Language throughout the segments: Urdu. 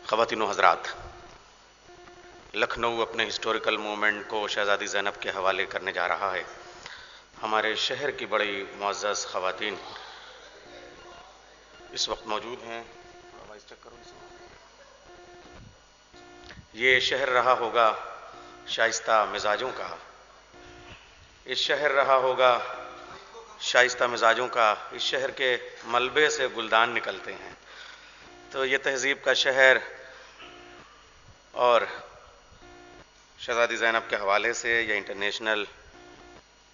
خواتین و حضرات، لکھنؤ اپنے ہسٹوریکل موومنٹ کو شہزادی زینب کے حوالے کرنے جا رہا ہے۔ ہمارے شہر کی بڑی معزز خواتین اس وقت موجود ہیں۔ یہ شہر رہا ہوگا شائستہ مزاجوں کا، اس شہر رہا ہوگا شائستہ مزاجوں کا، اس شہر کے ملبے سے گلدان نکلتے ہیں۔ تو یہ تہذیب کا شہر اور شہزادی زینب کے حوالے سے یہ انٹرنیشنل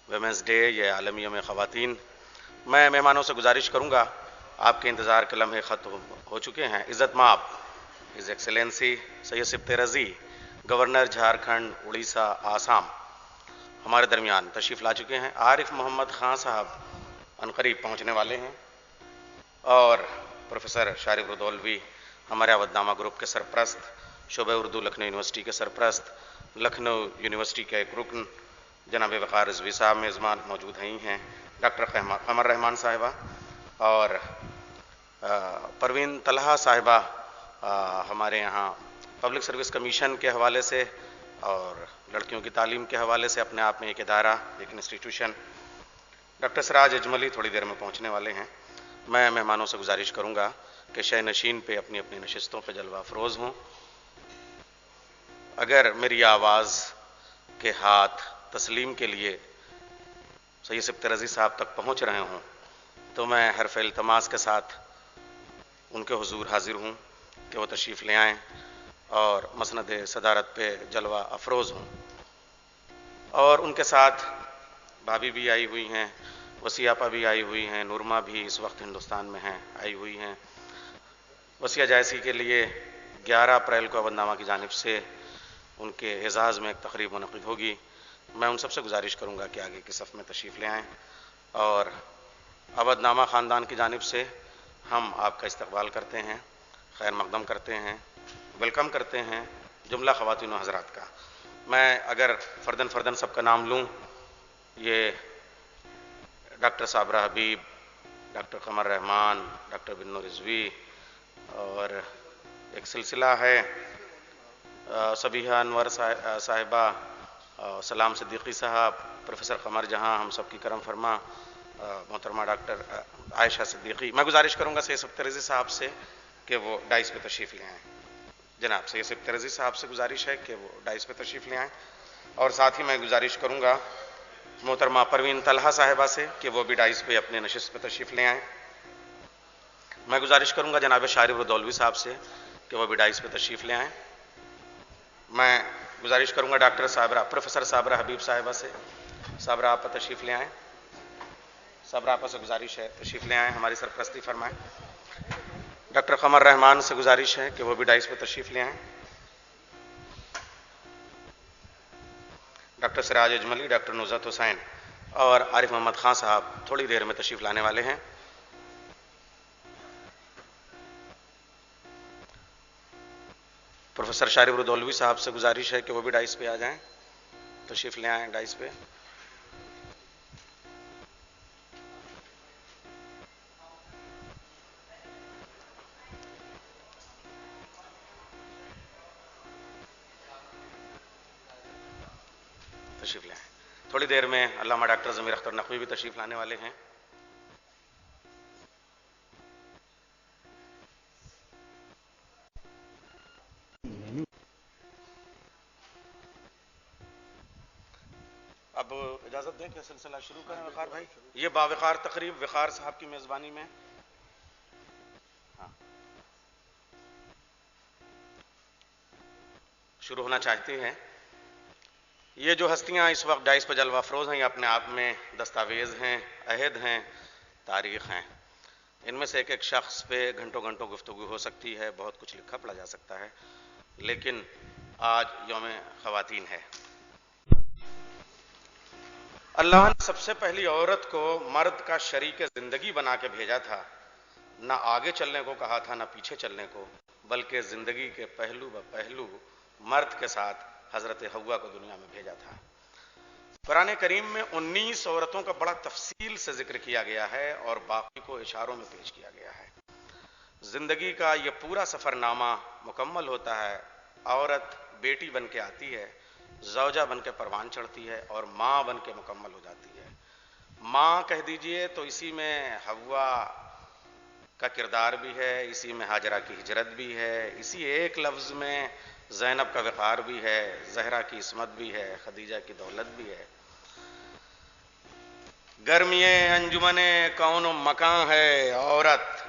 ویمنس ڈے، یہ عالمی یوم خواتین، میں مہمانوں سے گزارش کروں گا، آپ کے انتظار کے لمحے ختم ہو چکے ہیں۔ عزت مآب ہز ایکسیلنسی سید سبطِ رضی گورنر جھارکھنڈ، اڑیسہ، آسام ہمارے درمیان تشریف لا چکے ہیں۔ عارف محمد خان صاحب عنقریب پہنچنے والے ہیں، اور پروفیسر شارف ردولوی ہمارے اودھ نامہ گروپ کے سرپرست، شعبہ اردو لکھنؤ یونیورسٹی کے سرپرست، لکھنؤ یونیورسٹی کے ایک رکن جناب وقار رضوی صاحب میزبان موجود ہیں، ڈاکٹر قمر رحمان صاحبہ اور پروین طلحہ صاحبہ ہمارے یہاں پبلک سروس کمیشن کے حوالے سے اور لڑکیوں کی تعلیم کے حوالے سے اپنے آپ میں ایک ادارہ، ایک انسٹیٹیوشن۔ ڈاکٹر سراج اجملی تھوڑی دیر میں پہنچنے والے ہیں۔ میں مہمانوں سے گزارش کروں گا کہ شہ نشین پہ اپنی اپنی نشستوں پہ جلوہ افروز ہوں۔ اگر میری آواز کے ہاتھ تسلیم کے لیے سید سبطِ رضی صاحب تک پہنچ رہے ہوں تو میں حرف التماس کے ساتھ ان کے حضور حاضر ہوں کہ وہ تشریف لے آئیں اور مسند صدارت پہ جلوہ افروز ہوں۔ اور ان کے ساتھ بھابھی بھی آئی ہوئی ہیں، وسیع آپا بھی آئی ہوئی ہیں، نورما بھی اس وقت ہندوستان میں ہیں، آئی ہوئی ہیں۔ وسیع جائسی کے لیے 11 اپریل کو اودھ نامہ کی جانب سے ان کے اعزاز میں ایک تقریب منعقد ہوگی۔ میں ان سب سے گزارش کروں گا کہ آگے کی صف میں تشریف لے آئیں، اور اودھ نامہ خاندان کی جانب سے ہم آپ کا استقبال کرتے ہیں، خیر مقدم کرتے ہیں، ویلکم کرتے ہیں جملہ خواتین و حضرات کا۔ میں اگر فردن فردن سب کا نام لوں، یہ ڈاکٹر صابرہ حبیب، ڈاکٹر قمر رحمان، ڈاکٹر بنو رضوی، اور ایک سلسلہ ہے صبیحہ انور صاحبہ، سلام صدیقی صاحب، پروفیسر قمر جہاں، ہم سب کی کرم فرما محترمہ ڈاکٹر عائشہ صدیقی۔ میں گزارش کروں گا سید سبطِ رضی صاحب سے کہ وہ ڈائس پہ تشریف لے آئیں۔ جناب سید سبطِ رضی صاحب سے گزارش ہے کہ وہ ڈائس پہ تشریف لے آئیں، اور ساتھ ہی میں گزارش کروں گا محترمہ پروین طلحہ صاحبہ سے کہ وہ بھی ڈائس پہ اپنے نشست پہ تشریف لے آئیں۔ میں گزارش کروں گا جناب شارف ردولوی صاحب سے کہ وہ بھی ڈائس پہ تشریف لے آئیں۔ میں گزارش کروں گا ڈاکٹر صابرہ، پروفیسر صابرہ حبیب صاحبہ سے، صابرہ آپا تشریف لے آئیں۔ صابرہ آپا سے گزارش ہے تشریف لے آئیں، ہماری سرپرستی فرمائیں۔ ڈاکٹر قمر رحمان سے گزارش ہے کہ وہ بھی ڈائس پہ تشریف لے آئیں۔ ڈاکٹر سراج اجملی، ڈاکٹر نصرت حسین اور عارف محمد خان صاحب تھوڑی دیر میں تشریف لانے والے ہیں۔ پروفیسر شارف ردولوی صاحب سے گزارش ہے کہ وہ بھی ڈائس پہ آ جائیں، تشریف لے آئیں ڈائس پہ۔ تشریف لے آئیں۔ تھوڑی دیر میں علامہ ڈاکٹر ضمیر اختر نقوی بھی تشریف لانے والے ہیں۔ اب اجازت دیں کہ سلسلہ شروع کریں وقار بھائی؟ یہ باوقار تقریب وقار صاحب کی میزبانی میں شروع ہونا چاہتے ہیں۔ یہ جو ہستیاں اس وقت ڈائس پہ جلوہ افروز ہیں، یہ اپنے آپ میں دستاویز ہیں، عہد ہیں، تاریخ ہیں۔ ان میں سے ایک ایک شخص پہ گھنٹوں گھنٹوں گفتگو ہو سکتی ہے، بہت کچھ لکھا پڑھا جا سکتا ہے، لیکن آج یوم خواتین ہے۔ اللہ نے سب سے پہلی عورت کو مرد کا شریک زندگی بنا کے بھیجا تھا، نہ آگے چلنے کو کہا تھا نہ پیچھے چلنے کو، بلکہ زندگی کے پہلو بہ پہلو مرد کے ساتھ حضرت حوا کو دنیا میں بھیجا تھا۔ قرآن کریم میں 19 عورتوں کا بڑا تفصیل سے ذکر کیا گیا ہے اور باقی کو اشاروں میں پیش کیا گیا ہے۔ زندگی کا یہ پورا سفر نامہ مکمل ہوتا ہے. عورت بیٹی بن کے آتی ہے، زوجہ بن کے پروان چڑھتی ہے اور ماں بن کے مکمل ہو جاتی ہے. ماں کہہ دیجئے تو اسی میں حوا کا کردار بھی ہے، اسی میں ہاجرہ کی ہجرت بھی ہے، اسی ایک لفظ میں زینب کا وقار بھی ہے، زہرا کی عصمت بھی ہے، خدیجہ کی دولت بھی ہے. گرمی انجمن کون و مکان ہے عورت،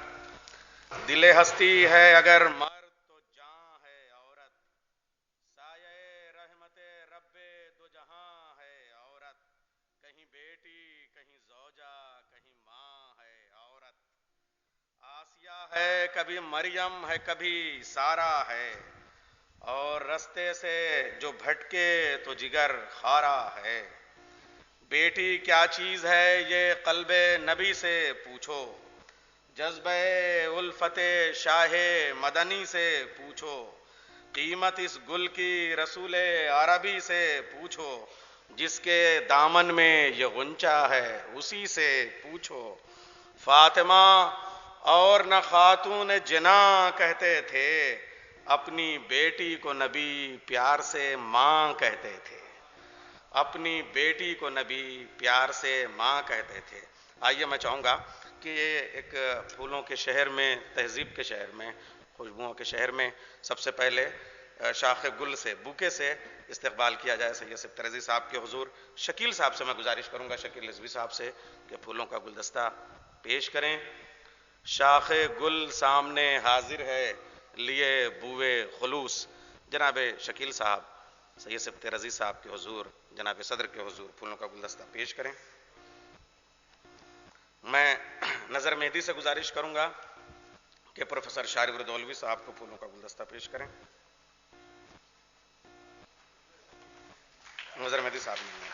دل ہستی ہے اگر مرد تو جاں ہے عورت، سایہ رحمت رب دو جہاں ہے عورت، کہیں بیٹی کہیں زوجہ کہیں ماں ہے عورت. آسیہ ہے کبھی مریم ہے کبھی سارا ہے، اور رستے سے جو بھٹکے تو جگر خارا ہے. بیٹی کیا چیز ہے یہ قلب نبی سے پوچھو، جذبہ الفت شاہ مدنی سے پوچھو، قیمت اس گل کی رسول عربی سے پوچھو، جس کے دامن میں یہ غنچہ ہے اسی سے پوچھو. فاطمہ اور نہ خاتون جنا کہتے تھے، اپنی بیٹی کو نبی پیار سے ماں کہتے تھے، اپنی بیٹی کو نبی پیار سے ماں کہتے تھے. آئیے میں چاہوں گا کہ ایک پھولوں کے شہر میں، تہذیب کے شہر میں، خوشبوؤں کے شہر میں سب سے پہلے شاخ گل سے، بوکے سے استقبال کیا جائے سید سبط رضی صاحب کے حضور. شکیل صاحب سے میں گزارش کروں گا، شکیل رضوی صاحب سے، کہ پھولوں کا گلدستہ پیش کریں. شاخ گل سامنے حاضر ہے لیے بوئے خلوص. جناب شکیل صاحب سید سبط رضی صاحب کے حضور، جناب صدر کے حضور پھولوں کا گلدستہ پیش کریں. میں نظر مہدی سے گزارش کروں گا کہ پروفیسر شارف ردولوی صاحب کو پھولوں کا گلدستہ پیش کریں. نظر مہدی صاحب نہیں ہیں.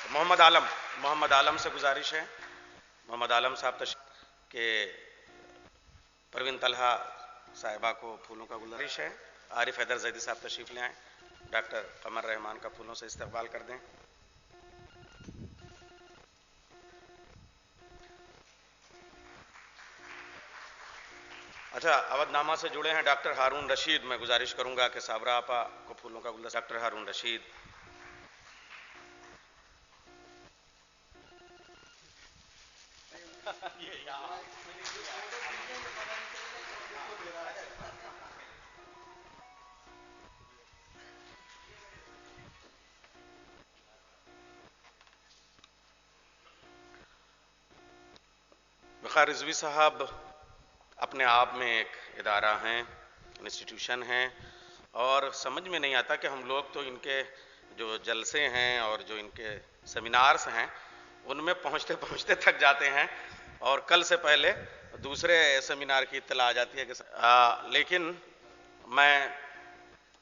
محمد عالم سے گزارش ہے، محمد عالم صاحب تشریف کہ پروین طلحہ صاحبہ کو پھولوں کا گلدستہ ہے. عارف حیدر زیدی صاحب تشریف لے آئیں، ڈاکٹر قمر رحمان کا پھولوں سے استقبال کر دیں. اچھا، اودھ نامہ سے جڑے ہیں ڈاکٹر ہارون رشید. میں گزارش کروں گا کہ صابرہ آپا کو پھولوں کا گلدستہ. ڈاکٹر ہارون رشید. وقار رضوی صاحب اپنے آپ میں ایک ادارہ ہیں، انسٹیٹیوشن ہیں، اور سمجھ میں نہیں آتا کہ ہم لوگ تو ان کے جو جلسے ہیں اور جو ان کے سیمینارز ہیں ان میں پہنچتے پہنچتے تھک جاتے ہیں، اور کل سے پہلے دوسرے سیمینار کی اطلاع آ جاتی ہے کہ لیکن میں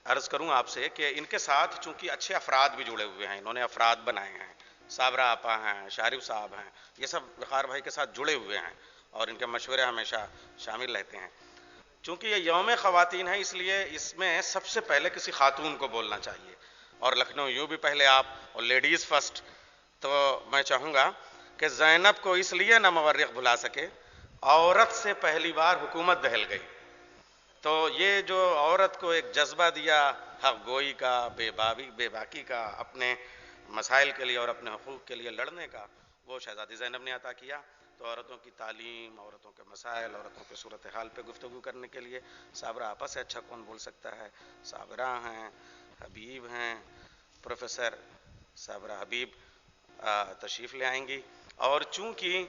عرض کروں آپ سے کہ ان کے ساتھ چونکہ اچھے افراد بھی جڑے ہوئے ہیں، انہوں نے افراد بنائے ہیں، صابرہ آپا ہیں، شارف صاحب ہیں، یہ سب وقار بھائی کے ساتھ جڑے ہوئے ہیں اور ان کے مشورے ہمیشہ شامل رہتے ہیں. چونکہ یہ یوم خواتین ہے اس لیے اس میں سب سے پہلے کسی خاتون کو بولنا چاہیے، اور لکھنؤ یوں بھی پہلے آپ، اور لیڈیز فرسٹ. تو میں چاہوں گا کہ زینب کو اس لیے نہ مورخ بھلا سکے، عورت سے پہلی بار حکومت دہل گئی. تو یہ جو عورت کو ایک جذبہ دیا حق گوئی کا، بے باکی کا، اپنے مسائل کے لیے اور اپنے حقوق کے لیے لڑنے کا، وہ شہزادی زینب نے عطا کیا. تو عورتوں کی تعلیم، عورتوں کے مسائل، عورتوں کے صورتحال پہ گفتگو کرنے کے لیے صابرہ آپا سے اچھا کون بول سکتا ہے. صابرہ ہیں، حبیب ہیں، پروفیسر صابرہ حبیب تشریف لے آئیں گی. اور چونکہ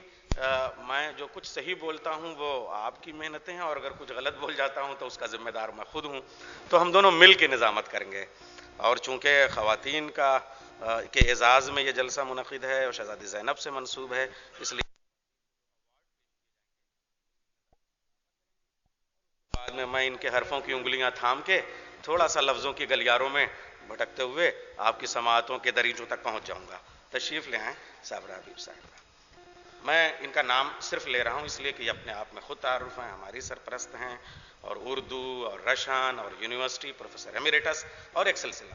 میں جو کچھ صحیح بولتا ہوں وہ آپ کی محنتیں ہیں، اور اگر کچھ غلط بول جاتا ہوں تو اس کا ذمہ دار میں خود ہوں، تو ہم دونوں مل کے نظامت کریں گے. اور چونکہ خواتین کا کے اعزاز میں یہ جلسہ منعقد ہے اور شہزادی زینب سے منسوب ہے، اس لیے بعد میں ان کے حرفوں کی انگلیاں تھام کے تھوڑا سا لفظوں کی گلیاروں میں بھٹکتے ہوئے آپ کی سماعتوں کے دریچوں تک پہنچ جاؤں گا. تشریف لے آئیں صابرہ حبیب صاحبہ. میں ان کا نام صرف لے رہا ہوں اس لیے کہ یہ اپنے آپ میں خود تعارف ہیں، ہماری سرپرست ہیں، اور اردو اور رشن اور یونیورسٹی پروفیسر ایمیریٹس اور ایک سلسلہ.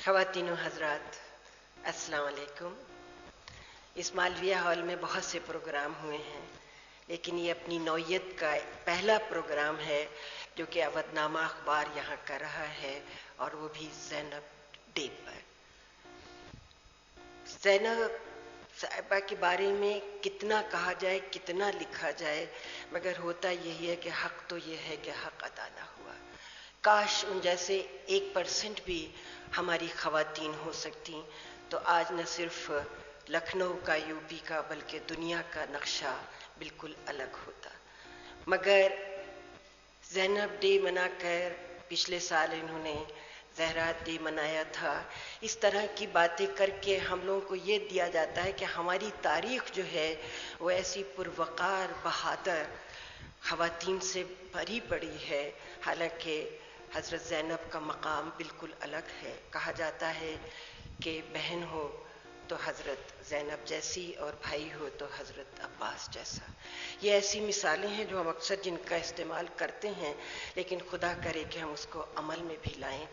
خواتین و حضرات، السلام علیکم. اس مالویہ ہال میں بہت سے پروگرام ہوئے ہیں، لیکن یہ اپنی نوعیت کا پہلا پروگرام ہے جو کہ اودھ نامہ اخبار یہاں کر رہا ہے، اور وہ بھی زینب ڈے پر۔ زینب صاحبہ کے بارے میں کتنا کہا جائے، کتنا لکھا جائے، مگر ہوتا یہی ہے کہ حق تو یہ ہے کہ حق ادا نہ ہوا۔ کاش ان جیسے 1% بھی ہماری خواتین ہو سکتی تو آج نہ صرف لکھنؤ کا، یو پی کا، بلکہ دنیا کا نقشہ بالکل الگ ہوتا۔ مگر زینب ڈے منا کر، پچھلے سال انہوں نے زہرا ڈے منایا تھا، اس طرح کی باتیں کر کے ہم لوگوں کو یہ دیا جاتا ہے کہ ہماری تاریخ جو ہے وہ ایسی پروقار، بہادر خواتین سے بھری پڑی ہے، حالانکہ حضرت زینب کا مقام بالکل الگ ہے۔ کہا جاتا ہے کہ بہن ہو تو حضرت زینب جیسی اور بھائی ہو تو حضرت عباس جیسا۔ یہ ایسی مثالیں ہیں جو ہم اکثر جن کا استعمال کرتے ہیں، لیکن خدا کرے کہ ہم اس کو عمل میں بھی لائیں۔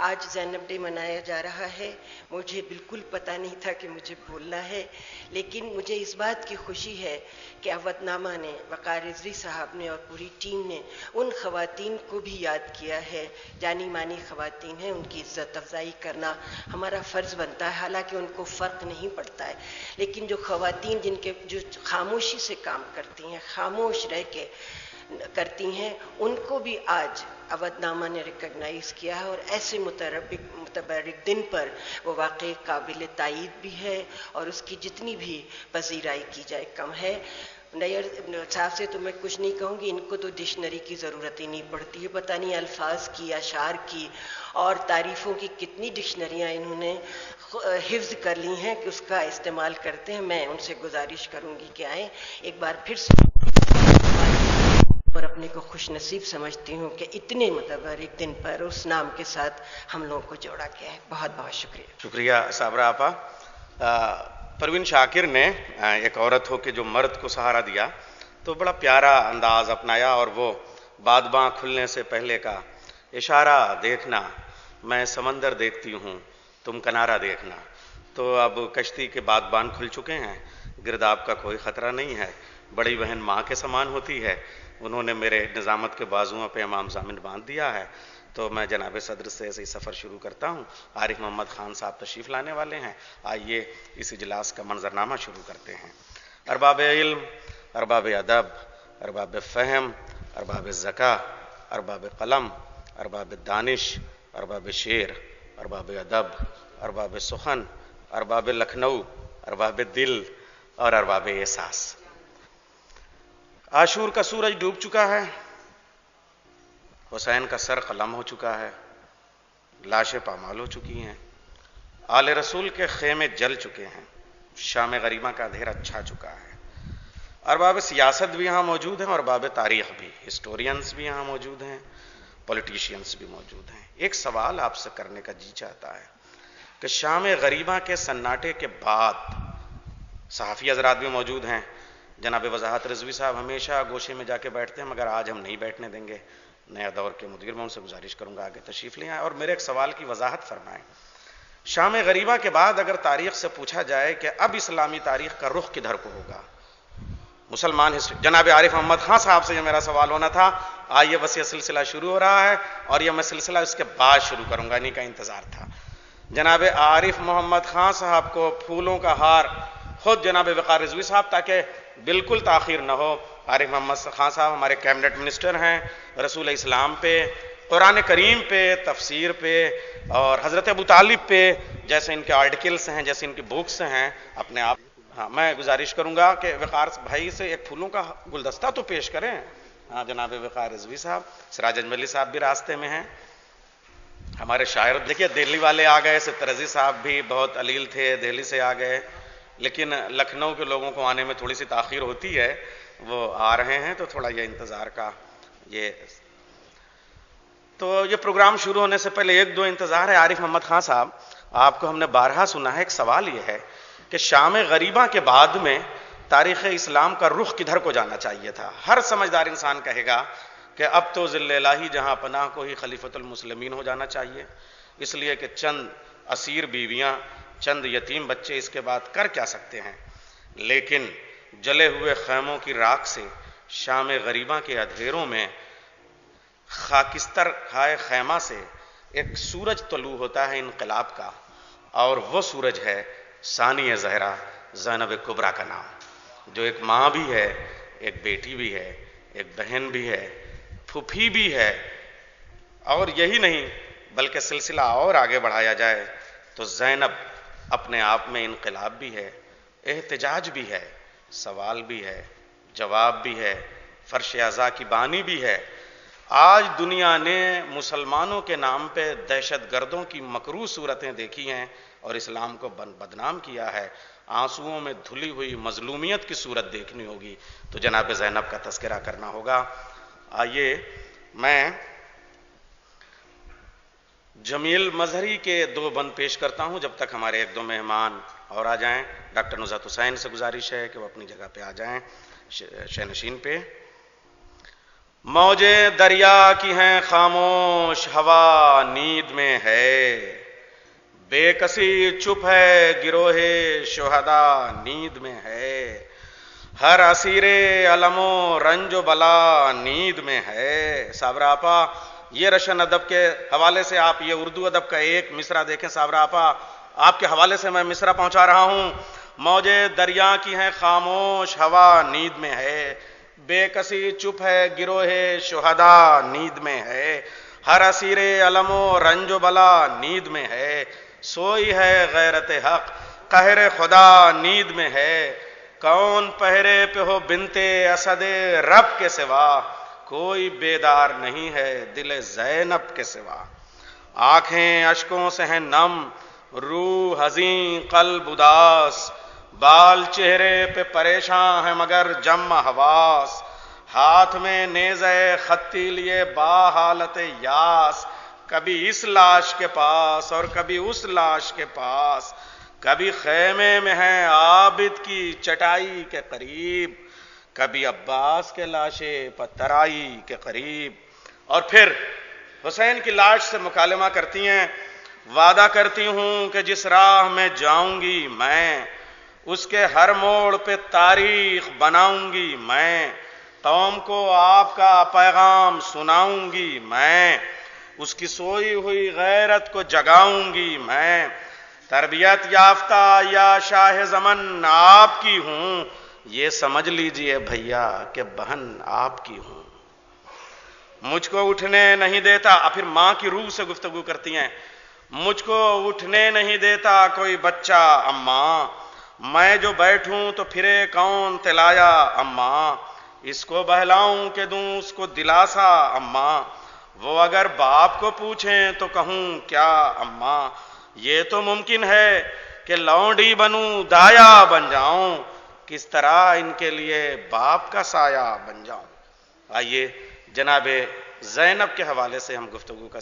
آج زینب ڈے منایا جا رہا ہے، مجھے بالکل پتہ نہیں تھا کہ مجھے بولنا ہے، لیکن مجھے اس بات کی خوشی ہے کہ اودھ نامہ نے، وقار رضوی صاحب نے اور پوری ٹیم نے ان خواتین کو بھی یاد کیا ہے، جانی مانی خواتین ہیں، ان کی عزت افزائی کرنا ہمارا فرض بنتا ہے، حالانکہ ان کو فرق نہیں پڑتا ہے، لیکن جو خواتین جو خاموشی سے کام کرتی ہیں، خاموش رہ کے کرتی ہیں، ان کو بھی آج اودھ نامہ نے ریکگنائز کیا ہے، اور ایسے متبرک دن پر وہ واقعی قابل تائید بھی ہے، اور اس کی جتنی بھی پذیرائی کی جائے کم ہے۔ نیئر صاحب سے تو میں کچھ نہیں کہوں گی، ان کو تو ڈکشنری کی ضرورت ہی نہیں پڑتی ہے، پتہ نہیں الفاظ کی، اشعار کی اور تعریفوں کی کتنی ڈکشنریاں انہوں نے حفظ کر لی ہیں کہ اس کا استعمال کرتے ہیں۔ میں ان سے گزارش کروں گی کہ آئیں ایک بار پھر سے، اور اپنے کو خوش نصیب سمجھتی ہوں کہ اتنے متبرک دن پر اس نام کے ساتھ ہم لوگوں کو جوڑا گیا ہے۔ بہت بہت شکریہ۔ شکریہ صابرہ آپا۔ پروین شاکر نے ایک عورت ہو کے جو مرد کو سہارا دیا تو بڑا پیارا انداز اپنایا، اور وہ بادباں کھلنے سے پہلے کا اشارہ دیکھنا، میں سمندر دیکھتی ہوں تم کنارہ دیکھنا۔ تو اب کشتی کے بادبان کھل چکے ہیں، گرداب کا کوئی خطرہ نہیں ہے، بڑی بہن ماں کے سامان ہوتی ہے، انہوں نے میرے نظامت کے بازوؤں پہ امام ضامن باندھ دیا ہے۔ تو میں جناب صدر سے ایسے ہی سفر شروع کرتا ہوں۔ عارف محمد خان صاحب تشریف لانے والے ہیں، آئیے اس اجلاس کا منظرنامہ شروع کرتے ہیں۔ ارباب علم، ارباب ادب، ارباب فہم، ارباب ذکا، ارباب قلم، ارباب دانش، ارباب شعر، ارباب ادب، ارباب سخن، ارباب لکھنؤ، ارباب دل اور ارباب احساس۔ عاشور کا سورج ڈوب چکا ہے، حسین کا سر قلم ہو چکا ہے، لاشیں پامال ہو چکی ہیں، آل رسول کے خیمے جل چکے ہیں، شام غریبہ کا اندھیرا چھا چکا ہے۔ ارباب سیاست بھی یہاں موجود ہیں اور ارباب تاریخ بھی، ہسٹورینز بھی یہاں موجود ہیں، پولیٹیشینز بھی موجود ہیں۔ ایک سوال آپ سے کرنے کا جی چاہتا ہے کہ شام غریبہ کے سناٹے کے بعد صحافی حضرات بھی موجود ہیں، جناب وضاحت رضوی صاحب ہمیشہ گوشے میں جا کے بیٹھتے ہیں، مگر آج ہم نہیں بیٹھنے دیں گے، نیا دور کے مدیر، میں ان سے گزارش کروں گا آگے تشریف لے آئیں اور میرے ایک سوال کی وضاحت فرمائیں۔ شام غریبہ کے بعد اگر تاریخ سے پوچھا جائے کہ اب اسلامی تاریخ کا رخ کدھر کو ہوگا، مسلمان ہسٹری، جناب عارف محمد خان صاحب سے یہ میرا سوال ہونا تھا، آئیے بس یہ سلسلہ شروع ہو رہا ہے اور یہ میں سلسلہ اس کے بعد شروع کروں گا، انہیں کا انتظار تھا۔ جناب عارف محمد خان صاحب کو پھولوں کا ہار خود جناب وقار رضوی صاحب، تاکہ بالکل تاخیر نہ ہو۔ عارف محمد خان صاحب ہمارے کیبنٹ منسٹر ہیں، رسول اسلام پہ، قرآن کریم پہ، تفسیر پہ اور حضرت ابو طالب پہ جیسے ان کے آرٹیکلس ہیں، جیسے ان کی بکس ہیں، اپنے آپ میں گزارش کروں گا کہ وقار بھائی سے ایک پھولوں کا گلدستہ تو پیش کریں۔ ہاں جناب وقار رضوی صاحب، سراج اجملی صاحب بھی راستے میں ہیں، ہمارے شاعر دیکھیے دہلی والے آ گئے، سترزی صاحب بھی بہت علیل تھے، دہلی سے آ گئے، لیکن لکھنؤ کے لوگوں کو آنے میں تھوڑی سی تاخیر ہوتی ہے، وہ آ رہے ہیں تو تھوڑا یہ انتظار کا تو یہ پروگرام شروع ہونے سے پہلے ایک دو انتظار ہے۔ عارف محمد خان صاحب، آپ کو ہم نے بارہا سنا ہے، ایک سوال یہ ہے کہ شام غریبہ کے بعد میں تاریخ اسلام کا رخ کدھر کو جانا چاہیے تھا؟ ہر سمجھدار انسان کہے گا کہ اب تو ذل الہی جہاں پناہ کو ہی خلیفۃ المسلمین ہو جانا چاہیے، اس لیے کہ چند اسیر بیویاں، چند یتیم بچے اس کے بعد کر کیا سکتے ہیں۔ لیکن جلے ہوئے خیموں کی راکھ سے شام غریباں کے اندھیروں میں خاکستر کھائے خیمہ سے ایک سورج طلوع ہوتا ہے انقلاب کا، اور وہ سورج ہے ثانی زہرا زینب کبریٰ کا نام، جو ایک ماں بھی ہے، ایک بیٹی بھی ہے، ایک بہن بھی ہے، پھوپھی بھی ہے، اور یہی نہیں بلکہ سلسلہ اور آگے بڑھایا جائے تو زینب اپنے آپ میں انقلاب بھی ہے، احتجاج بھی ہے، سوال بھی ہے، جواب بھی ہے، فرش ازا کی بانی بھی ہے۔ آج دنیا نے مسلمانوں کے نام پہ دہشت گردوں کی مکروہ صورتیں دیکھی ہیں اور اسلام کو بدنام کیا ہے، آنسوؤں میں دھلی ہوئی مظلومیت کی صورت دیکھنی ہوگی تو جناب زینب کا تذکرہ کرنا ہوگا۔ آئیے میں جمیل مظہری کے 2 بند پیش کرتا ہوں، جب تک ہمارے 1-2 مہمان اور آ جائیں۔ ڈاکٹر نزہت حسین سے گزارش ہے کہ وہ اپنی جگہ پہ آ جائیں، شینشین پہ۔ موجیں دریا کی ہیں خاموش، ہوا نیند میں ہے، بے کسی چپ ہے گروہ شہداء نیند میں ہے، ہر اسیر الم و رنج و بلا نیند میں ہے۔ صابرہ آپا، یہ رشن ادب کے حوالے سے آپ یہ اردو ادب کا ایک مصرع دیکھیں۔ صابرہ آپا، آپ کے حوالے سے میں مصرع پہنچا رہا ہوں۔ موجیں دریا کی ہیں خاموش، ہوا نیند میں ہے، بے کسی چپ ہے گروہ شہداء نیند میں ہے، ہر اسیر الم و رنج و بلا نیند میں ہے، سوئی ہے غیرت حق قہر خدا نیند میں ہے، کون پہرے پہ ہو بنتے اسد رب کے سوا، کوئی بیدار نہیں ہے دل زینب کے سوا، آنکھیں اشکوں سے ہیں نم، روح حزین قلب اداس، بال چہرے پہ پریشاں ہیں مگر جم حواس، ہاتھ میں نیزہ خطی لیے با حالت یاس، کبھی اس لاش کے پاس اور کبھی اس لاش کے پاس، کبھی خیمے میں ہے عابد کی چٹائی کے قریب، کبھی عباس کے لاشے پترائی کے قریب، اور پھر حسین کی لاش سے مکالمہ کرتی ہیں، وعدہ کرتی ہوں کہ جس راہ میں جاؤں گی میں، اس کے ہر موڑ پہ تاریخ بناؤں گی میں، قوم کو آپ کا پیغام سناؤں گی میں، اس کی سوئی ہوئی غیرت کو جگاؤں گی میں، تربیت یافتہ یا شاہ زمن آپ کی ہوں، یہ سمجھ لیجئے بھیا کہ بہن آپ کی ہوں، مجھ کو اٹھنے نہیں دیتا، پھر ماں کی روح سے گفتگو کرتی ہیں، مجھ کو اٹھنے نہیں دیتا کوئی بچہ اماں، میں جو بیٹھوں تو پھرے کون تلایا اماں، اس کو بہلاؤں کہ دوں اس کو دلاسا اماں، وہ اگر باپ کو پوچھیں تو کہوں کیا اماں، یہ تو ممکن ہے کہ لونڈی بنوں دایا بن جاؤں، کس طرح ان کے لیے باپ کا سایہ بن جاؤں۔ آئیے جناب زینب کے حوالے سے ہم گفتگو کا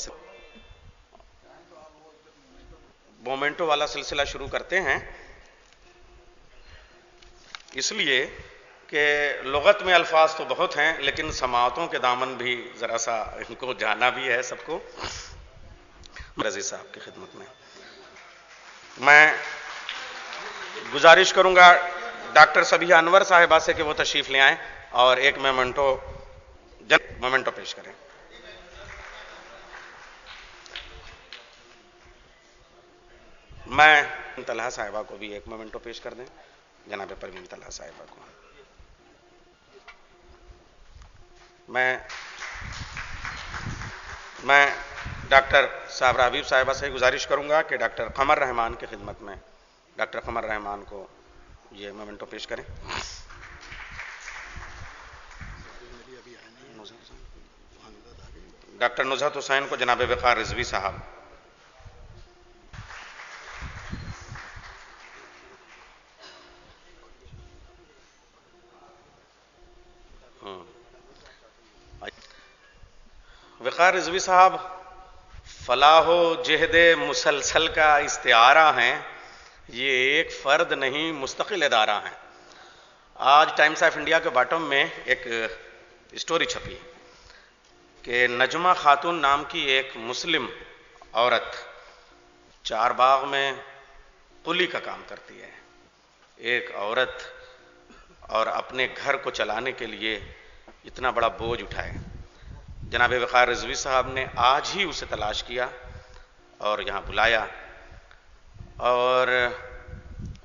مومنٹو والا سلسلہ شروع کرتے ہیں، اس لیے کہ لغت میں الفاظ تو بہت ہیں لیکن سماعتوں کے دامن بھی ذرا سا ان کو جانا بھی ہے سب کو۔ رضی صاحب کی خدمت میں گزارش کروں گا ڈاکٹر سبیہ انور صاحبہ سے کہ وہ تشریف لے آئیں اور ایک مومنٹو پیش کریں۔ میں طلحہ صاحبہ کو بھی ایک مومنٹو پیش کر دیں، جناب پروین طلحہ صاحبہ کو۔ میں ڈاکٹر صابرہ حبیب صاحبہ سے گزارش کروں گا کہ ڈاکٹر قمر رحمان کی خدمت میں ڈاکٹر قمر رحمان کو یہ مومنٹو پیش کریں۔ ڈاکٹر نزہت حسین کو جناب وقار رضوی صاحب۔ وقار رضوی صاحب فلاح و جہد مسلسل کا استعارہ ہیں، یہ ایک فرد نہیں مستقل ادارہ ہیں۔ آج ٹائمز آف انڈیا کے باٹم میں ایک اسٹوری چھپی کہ نجمہ خاتون نام کی ایک مسلم عورت چار باغ میں قلی کا کام کرتی ہے۔ ایک عورت اور اپنے گھر کو چلانے کے لیے اتنا بڑا بوجھ اٹھائے. جناب وقار رضوی صاحب نے آج ہی اسے تلاش کیا اور یہاں بلایا، اور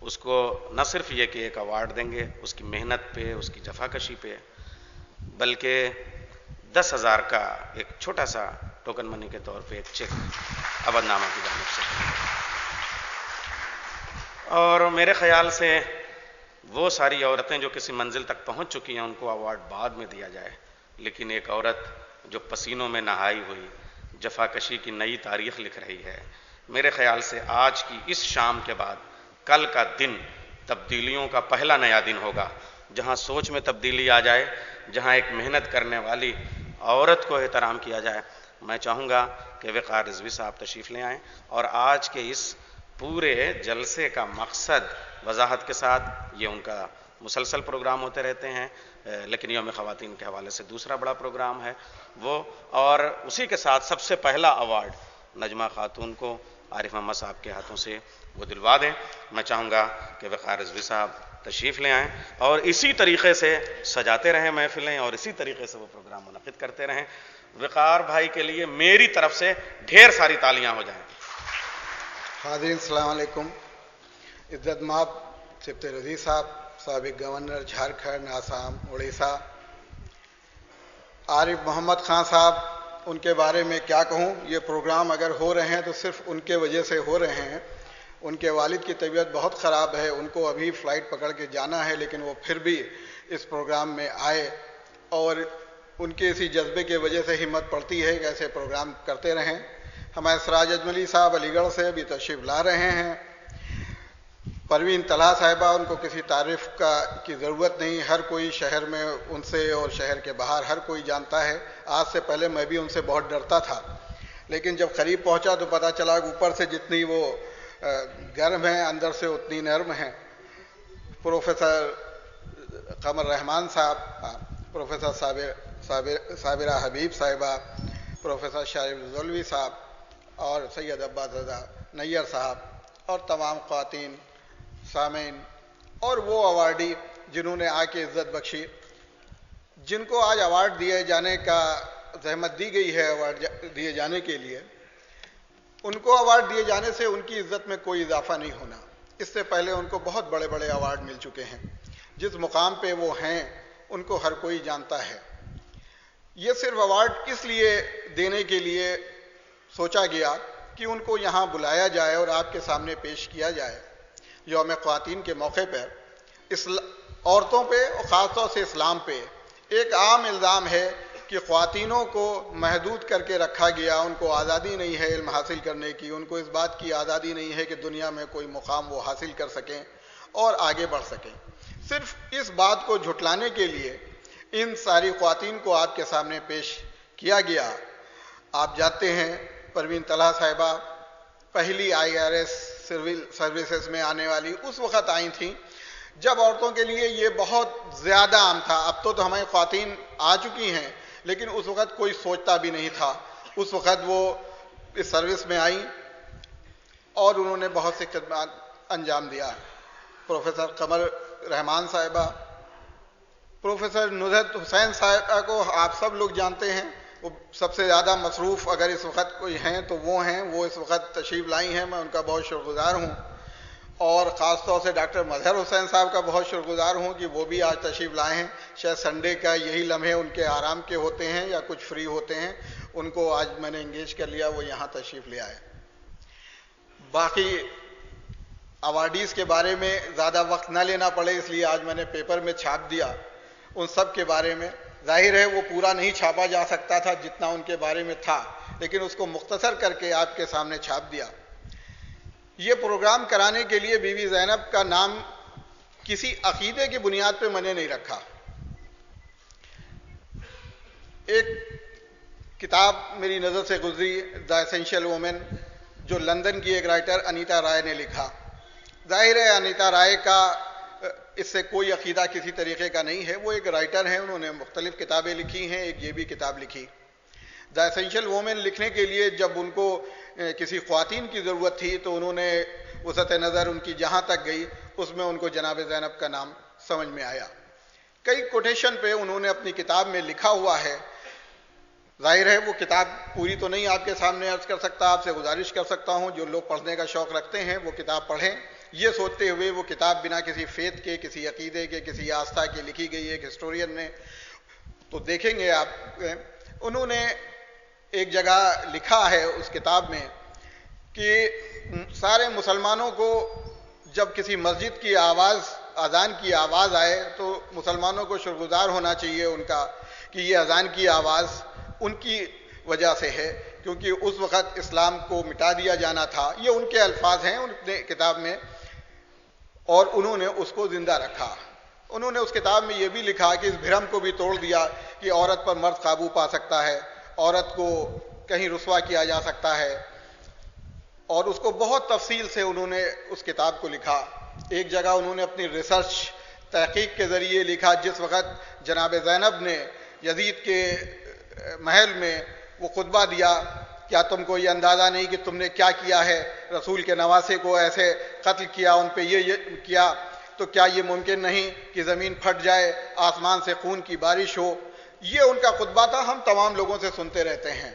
اس کو نہ صرف یہ کہ ایک ایوارڈ دیں گے اس کی محنت پہ، اس کی جفاکشی پہ، بلکہ 10,000 کا ایک چھوٹا سا ٹوکن منی کے طور پہ ایک چیک عبد نامہ کی جانب سے. اور میرے خیال سے وہ ساری عورتیں جو کسی منزل تک پہنچ چکی ہیں ان کو ایوارڈ بعد میں دیا جائے، لیکن ایک عورت جو پسینوں میں نہائی ہوئی جفاکشی کی نئی تاریخ لکھ رہی ہے، میرے خیال سے آج کی اس شام کے بعد کل کا دن تبدیلیوں کا پہلا نیا دن ہوگا، جہاں سوچ میں تبدیلی آ جائے، جہاں ایک محنت کرنے والی عورت کو احترام کیا جائے. میں چاہوں گا کہ وقار رضوی صاحب تشریف لے آئیں اور آج کے اس پورے جلسے کا مقصد وضاحت کے ساتھ، یہ ان کا مسلسل پروگرام ہوتے رہتے ہیں، لیکن یوم خواتین کے حوالے سے دوسرا بڑا پروگرام ہے وہ، اور اسی کے ساتھ سب سے پہلا ایوارڈ نجمہ خاتون کو عارف محمد صاحب کے ہاتھوں سے وہ دلوا دیں. میں چاہوں گا کہ وقار رضوی صاحب تشریف لے آئیں اور اسی طریقے سے سجاتے رہیں محفلیں اور اسی طریقے سے وہ پروگرام منعقد کرتے رہیں. وقار بھائی کے لیے میری طرف سے ڈھیر ساری تالیاں ہو جائیں. حاضرین السلام علیکم. عزت مآب سبت رضی صاحب، سابق گورنر جھارکھنڈ، آسام، اڑیسہ، عارف محمد خان صاحب، ان کے بارے میں کیا کہوں. یہ پروگرام اگر ہو رہے ہیں تو صرف ان کے وجہ سے ہو رہے ہیں. ان کے والد کی طبیعت بہت خراب ہے، ان کو ابھی فلائٹ پکڑ کے جانا ہے، لیکن وہ پھر بھی اس پروگرام میں آئے اور ان کے اسی جذبے کی وجہ سے ہمت پڑتی ہے کہ ایسے پروگرام کرتے رہیں. ہمارے سراج اجملی صاحب علی گڑھ سے بھی تشریف لا رہے ہیں. پروین طلحہ صاحبہ، ان کو کسی تعریف کی ضرورت نہیں، ہر کوئی شہر میں ان سے اور شہر کے باہر ہر کوئی جانتا ہے. آج سے پہلے میں بھی ان سے بہت ڈرتا تھا، لیکن جب قریب پہنچا تو پتہ چلا کہ اوپر سے جتنی وہ گرم ہیں اندر سے اتنی نرم ہیں. پروفیسر قمر رحمان صاحب، پروفیسر صابرہ حبیب صاحبہ، پروفیسر شارف زولوی صاحب اور سید عباس رضا نیّر صاحب اور تمام خواتین سامعین اور وہ ایوارڈی جنہوں نے آ کے عزت بخشی، جن کو آج ایوارڈ دیے جانے کا زحمت دی گئی ہے ایوارڈ دیے جانے کے لیے، ان کو ایوارڈ دیے جانے سے ان کی عزت میں کوئی اضافہ نہیں ہونا. اس سے پہلے ان کو بہت بڑے بڑے ایوارڈ مل چکے ہیں. جس مقام پہ وہ ہیں ان کو ہر کوئی جانتا ہے. یہ صرف ایوارڈ اس لیے دینے کے لیے سوچا گیا کہ ان کو یہاں بلایا جائے اور آپ کے سامنے پیش کیا جائے. یوم خواتین کے موقع پر عورتوں پہ اور خاص طور سے اسلام پہ ایک عام الزام ہے کہ خواتینوں کو محدود کر کے رکھا گیا، ان کو آزادی نہیں ہے علم حاصل کرنے کی، ان کو اس بات کی آزادی نہیں ہے کہ دنیا میں کوئی مقام وہ حاصل کر سکیں اور آگے بڑھ سکیں. صرف اس بات کو جھٹلانے کے لیے ان ساری خواتین کو آپ کے سامنے پیش کیا گیا. آپ جانتے ہیں پروین طلحہ صاحبہ پہلی IRS سول سروسز میں آنے والی اس وقت آئی تھیں جب عورتوں کے لیے یہ بہت زیادہ عام تھا. اب تو ہماری خواتین آ چکی ہیں، لیکن اس وقت کوئی سوچتا بھی نہیں تھا. اس وقت وہ اس سروس میں آئیں اور انہوں نے بہت سی خدمات انجام دیا. پروفیسر قمر رحمان صاحبہ، پروفیسر نصرت حسین صاحبہ کو آپ سب لوگ جانتے ہیں، وہ سب سے زیادہ مصروف اگر اس وقت کوئی ہیں تو وہ ہیں، وہ اس وقت تشریف لائی ہیں، میں ان کا بہت شکر گزار ہوں. اور خاص طور سے ڈاکٹر مظہر حسین صاحب کا بہت شکر گزار ہوں کہ وہ بھی آج تشریف لائے ہیں. شاید سنڈے کا یہی لمحے ان کے آرام کے ہوتے ہیں یا کچھ فری ہوتے ہیں، ان کو آج میں نے انگیج کر لیا، وہ یہاں تشریف لے آئے. باقی ایوارڈیز کے بارے میں زیادہ وقت نہ لینا پڑے اس لیے آج میں نے پیپر میں چھاپ دیا. ان سب کے بارے میں ظاہر ہے وہ پورا نہیں چھاپا جا سکتا تھا جتنا ان کے بارے میں تھا، لیکن اس کو مختصر کر کے آپ کے سامنے چھاپ دیا. یہ پروگرام کرانے کے لیے بی بی زینب کا نام کسی عقیدے کی بنیاد پہ میں نے نہیں رکھا. ایک کتاب میری نظر سے گزری دا ایسینشیل وومن، جو لندن کی ایک رائٹر انیتا رائے نے لکھا. ظاہر ہے انیتا رائے کا اس سے کوئی عقیدہ کسی طریقے کا نہیں ہے، وہ ایک رائٹر ہیں، انہوں نے مختلف کتابیں لکھی ہیں، ایک یہ بھی کتاب لکھی. دا ایسینشیل وومن لکھنے کے لیے جب ان کو کسی خواتین کی ضرورت تھی تو انہوں نے وسعت نظر ان کی جہاں تک گئی اس میں ان کو جناب زینب کا نام سمجھ میں آیا. کئی کوٹیشن پہ انہوں نے اپنی کتاب میں لکھا ہوا ہے. ظاہر ہے وہ کتاب پوری تو نہیں آپ کے سامنے عرض کر سکتا, آپ سے گزارش کر سکتا ہوں جو لوگ پڑھنے کا شوق رکھتے ہیں وہ کتاب پڑھیں, یہ سوچتے ہوئے وہ کتاب بنا کسی فیتھ کے, کسی عقیدے کے, کسی آستھا کے لکھی گئی ہے ایک ہسٹورین نے. تو دیکھیں گے آپ, انہوں نے ایک جگہ لکھا ہے اس کتاب میں کہ سارے مسلمانوں کو جب کسی مسجد کی آواز, اذان کی آواز آئے تو مسلمانوں کو شکرگزار ہونا چاہیے ان کا کہ یہ اذان کی آواز ان کی وجہ سے ہے, کیونکہ اس وقت اسلام کو مٹا دیا جانا تھا. یہ ان کے الفاظ ہیں ان کتاب میں, اور انہوں نے اس کو زندہ رکھا. انہوں نے اس کتاب میں یہ بھی لکھا کہ اس بھرم کو بھی توڑ دیا کہ عورت پر مرد قابو پا سکتا ہے, عورت کو کہیں رسوا کیا جا سکتا ہے, اور اس کو بہت تفصیل سے انہوں نے اس کتاب کو لکھا. ایک جگہ انہوں نے اپنی ریسرچ تحقیق کے ذریعے لکھا جس وقت جناب زینب نے یزید کے محل میں وہ خطبہ دیا, کیا تم کو یہ اندازہ نہیں کہ تم نے کیا کیا ہے, رسول کے نواسے کو ایسے قتل کیا, ان پہ یہ کیا, تو کیا یہ ممکن نہیں کہ زمین پھٹ جائے, آسمان سے خون کی بارش ہو. یہ ان کا خطبہ تھا, ہم تمام لوگوں سے سنتے رہتے ہیں.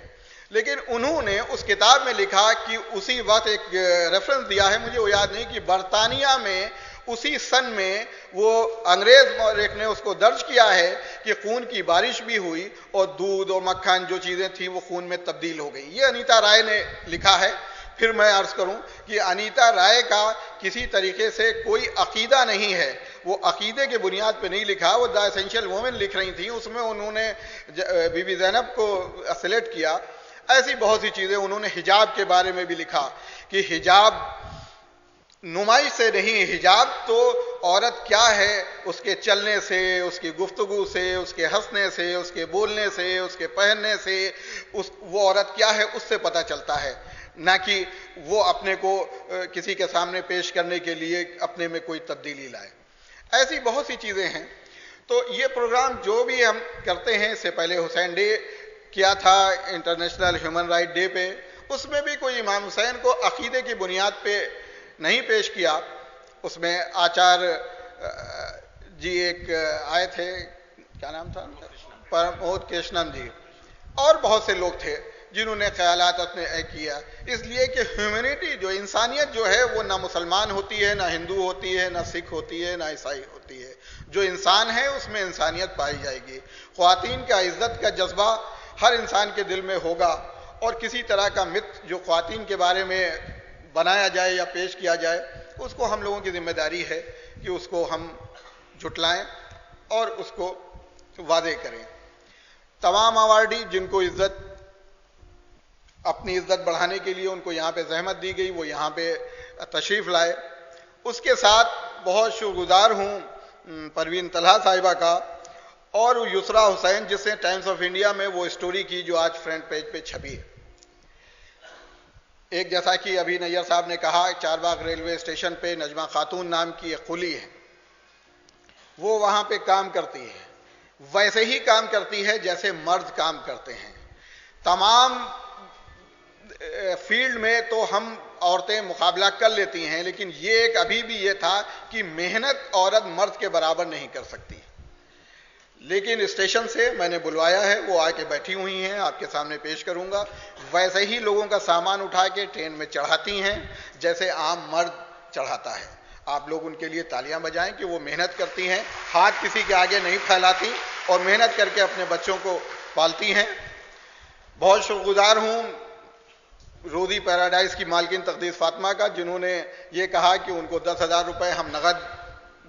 لیکن انہوں نے اس کتاب میں لکھا کہ اسی وقت ایک ریفرنس دیا ہے, مجھے وہ یاد نہیں, کہ برطانیہ میں اسی سن میں وہ انگریز مورخ نے اس کو درج کیا ہے کہ خون کی بارش بھی ہوئی اور دودھ اور مکھن جو چیزیں تھیں وہ خون میں تبدیل ہو گئی. یہ انیتا رائے نے لکھا ہے. پھر میں عرض کروں کہ انیتا رائے کا کسی طریقے سے کوئی عقیدہ نہیں ہے, وہ عقیدے کے بنیاد پہ نہیں لکھا, وہ دا اسینشیل وومن لکھ رہی تھیں, اس میں انہوں نے بی بی زینب کو سلیکٹ کیا. ایسی بہت سی چیزیں. انہوں نے حجاب کے بارے میں بھی لکھا کہ حجاب نمائش سے نہیں, حجاب تو عورت کیا ہے اس کے چلنے سے, اس کی گفتگو سے, اس کے ہنسنے سے, اس کے بولنے سے, اس کے پہننے سے, وہ عورت کیا ہے اس سے پتہ چلتا ہے, نہ کہ وہ اپنے کو کسی کے سامنے پیش کرنے کے لیے اپنے میں کوئی تبدیلی لائے. ایسی بہت سی چیزیں ہیں. تو یہ پروگرام جو بھی ہم کرتے ہیں, اس سے پہلے حسین ڈے کیا تھا انٹرنیشنل ہیومن رائٹ ڈے پہ, اس میں بھی کوئی امام حسین کو عقیدے کی بنیاد پہ نہیں پیش کیا. اس میں آچار جی ایک آئے تھے, کیا نام تھا, پرمود کرشنن جی, اور بہت سے لوگ تھے جنہوں نے خیالات اپنے کیا. اس لیے کہ ہیومینٹی جو انسانیت جو ہے وہ نہ مسلمان ہوتی ہے, نہ ہندو ہوتی ہے, نہ سکھ ہوتی ہے, نہ عیسائی ہوتی ہے. جو انسان ہے اس میں انسانیت پائی جائے گی. خواتین کا عزت کا جذبہ ہر انسان کے دل میں ہوگا, اور کسی طرح کا مت جو خواتین کے بارے میں بنایا جائے یا پیش کیا جائے, اس کو ہم لوگوں کی ذمہ داری ہے کہ اس کو ہم جھٹلائیں اور اس کو واضح کریں. تمام ایوارڈی جن کو عزت, اپنی عزت بڑھانے کے لیے ان کو یہاں پہ زحمت دی گئی, وہ یہاں پہ تشریف لائے. اس کے ساتھ بہت شکرگزار ہوں پروین طلحہ صاحبہ کا اور یسرا حسین, جس نے ٹائمز آف انڈیا میں وہ اسٹوری کی جو آج فرنٹ پیج پہ چھپی ہے. ایک جیسا کہ ابھی نیئر صاحب نے کہا, چار باغ ریلوے اسٹیشن پہ نجمہ خاتون نام کی ایک قلی ہے, وہ وہاں پہ کام کرتی ہے, ویسے ہی کام کرتی ہے جیسے مرد کام کرتے ہیں. تمام فیلڈ میں تو ہم عورتیں مقابلہ کر لیتی ہیں, لیکن یہ ایک ابھی بھی یہ تھا کہ محنت عورت مرد کے برابر نہیں کر سکتی. لیکن اسٹیشن سے میں نے بلوایا ہے, وہ آ کے بیٹھی ہوئی ہیں, آپ کے سامنے پیش کروں گا. ویسے ہی لوگوں کا سامان اٹھا کے ٹرین میں چڑھاتی ہیں جیسے عام مرد چڑھاتا ہے. آپ لوگ ان کے لیے تالیاں بجائیں کہ وہ محنت کرتی ہیں, ہاتھ کسی کے آگے نہیں پھیلاتی اور محنت کر کے اپنے بچوں کو پالتی ہیں. بہت شکرگزار ہوں روزی پیراڈائز کی مالکن تقدیس فاطمہ کا, جنہوں نے یہ کہا کہ ان کو 10,000 روپے ہم نقد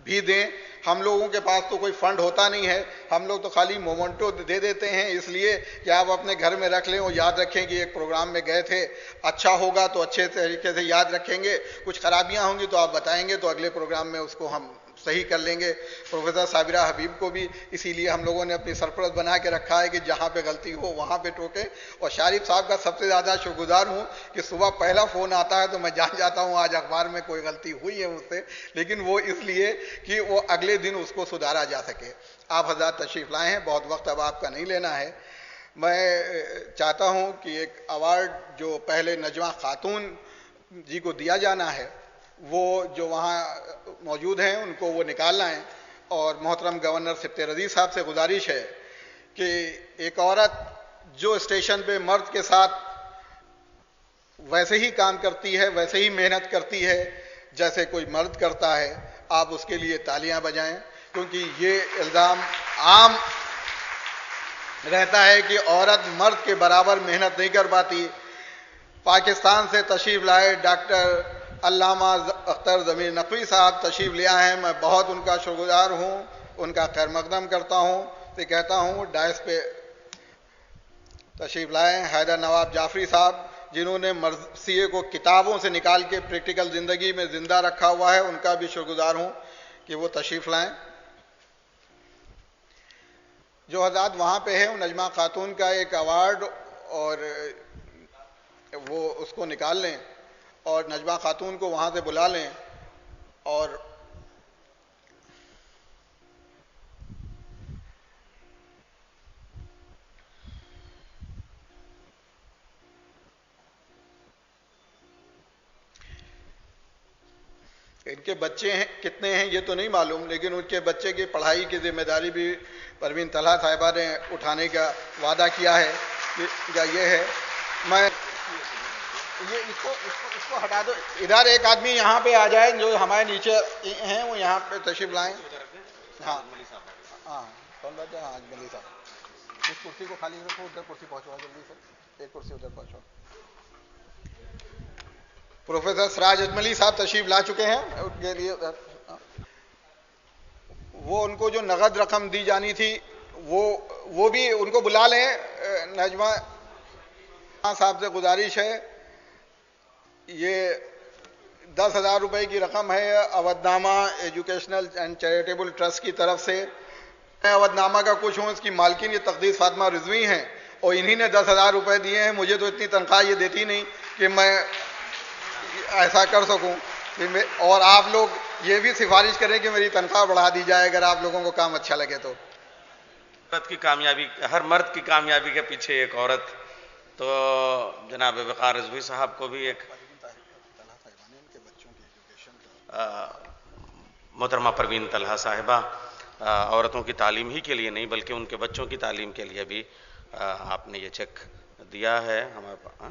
بھی دیں. ہم لوگوں کے پاس تو کوئی فنڈ ہوتا نہیں ہے, ہم لوگ تو خالی مومنٹو دے دیتے ہیں, اس لیے کہ آپ اپنے گھر میں رکھ لیں اور یاد رکھیں کہ ایک پروگرام میں گئے تھے. اچھا ہوگا تو اچھے طریقے سے یاد رکھیں گے, کچھ خرابیاں ہوں گی تو آپ بتائیں گے تو اگلے پروگرام میں اس کو ہم صحیح کر لیں گے. پروفیسر صابرہ حبیب کو بھی اسی لیے ہم لوگوں نے اپنی سرپرست بنا کے رکھا ہے کہ جہاں پہ غلطی ہو وہاں پہ ٹوکے. اور شارف صاحب کا سب سے زیادہ شکرگزار ہوں کہ صبح پہلا فون آتا ہے تو میں جان جاتا ہوں آج اخبار میں کوئی غلطی ہوئی ہے مجھ سے, لیکن وہ اس لیے کہ وہ اگلے دن اس کو سدھارا جا سکے. آپ حضرات تشریف لائے ہیں, بہت وقت اب آپ کا نہیں لینا ہے. میں چاہتا ہوں کہ ایک ایوارڈ جو پہلے نجمہ خاتون جی کو دیا جانا ہے, وہ جو وہاں موجود ہیں ان کو وہ نکال لائیں. اور محترم گورنر سبط رضی صاحب سے گزارش ہے کہ ایک عورت جو اسٹیشن پہ مرد کے ساتھ ویسے ہی کام کرتی ہے، ویسے ہی محنت کرتی ہے جیسے کوئی مرد کرتا ہے، آپ اس کے لیے تالیاں بجائیں، کیونکہ یہ الزام عام رہتا ہے کہ عورت مرد کے برابر محنت نہیں کر پاتی۔ پاکستان سے تشریف لائے ڈاکٹر علامہ اختر ضمیر نقوی صاحب تشریف لے آئے ہیں، میں بہت ان کا شکر گزار ہوں، ان کا خیر مقدم کرتا ہوں، تو کہتا ہوں ڈائس پہ تشریف لائے ہیں حیدر نواب جعفری صاحب، جنہوں نے مرثیے کو کتابوں سے نکال کے پریکٹیکل زندگی میں زندہ رکھا ہوا ہے، ان کا بھی شکر گزار ہوں کہ وہ تشریف لائیں۔ جو حضرات وہاں پہ ہیں، نجمہ خاتون کا ایک ایوارڈ اور وہ اس کو نکال لیں اور نجمہ خاتون کو وہاں سے بلا لیں، اور ان کے بچے ہیں کتنے ہیں یہ تو نہیں معلوم، لیکن ان کے بچے کی پڑھائی کی ذمہ داری بھی پروین طلحہ صاحبہ نے اٹھانے کا وعدہ کیا ہے۔ یہ ہے، میں یہ اس کو ہٹا دو، ادھر ایک آدمی یہاں پہ آ جائے جو ہمارے نیچے ہیں، وہ یہاں پہ تشریف لائیں۔ ہاں ہاں کون بات ہے؟ ہاں ملی صاحب، اس کرسی کو خالی رکھو، ادھر کرسی پہنچواؤ جلدی سے، ایک کرسی ادھر پہنچواؤ۔ پروفیسر سراج اجملی صاحب تشریف لا چکے ہیں، ان کے لیے وہ ان کو جو نقد رقم دی جانی تھی وہ بھی ان کو بلا لیں۔ نجمہ صاحب سے گزارش ہے، یہ 10,000 روپے کی رقم ہے اودھ نامہ ایجوکیشنل اینڈ چیریٹیبل ٹرسٹ کی طرف سے۔ میں اودھ نامہ کا کچھ ہوں، اس کی مالکین یہ تقدیس فاطمہ رضوی ہیں، اور انہی نے 10,000 روپے دیے ہیں۔ مجھے تو اتنی تنخواہ یہ دیتی نہیں کہ میں ایسا کر سکوں، اور آپ لوگ یہ بھی سفارش کریں کہ میری تنخواہ بڑھا دی جائے اگر آپ لوگوں کو کام اچھا لگے تو۔ ہر مرد کی کامیابی کے پیچھے ایک عورت، تو جناب وقار رضوی صاحب کو بھی ایک محترمہ پروین طلحہ صاحبہ عورتوں کی تعلیم ہی کے لیے نہیں بلکہ ان کے بچوں کی تعلیم کے لیے بھی آپ نے یہ چیک دیا ہے ہمارے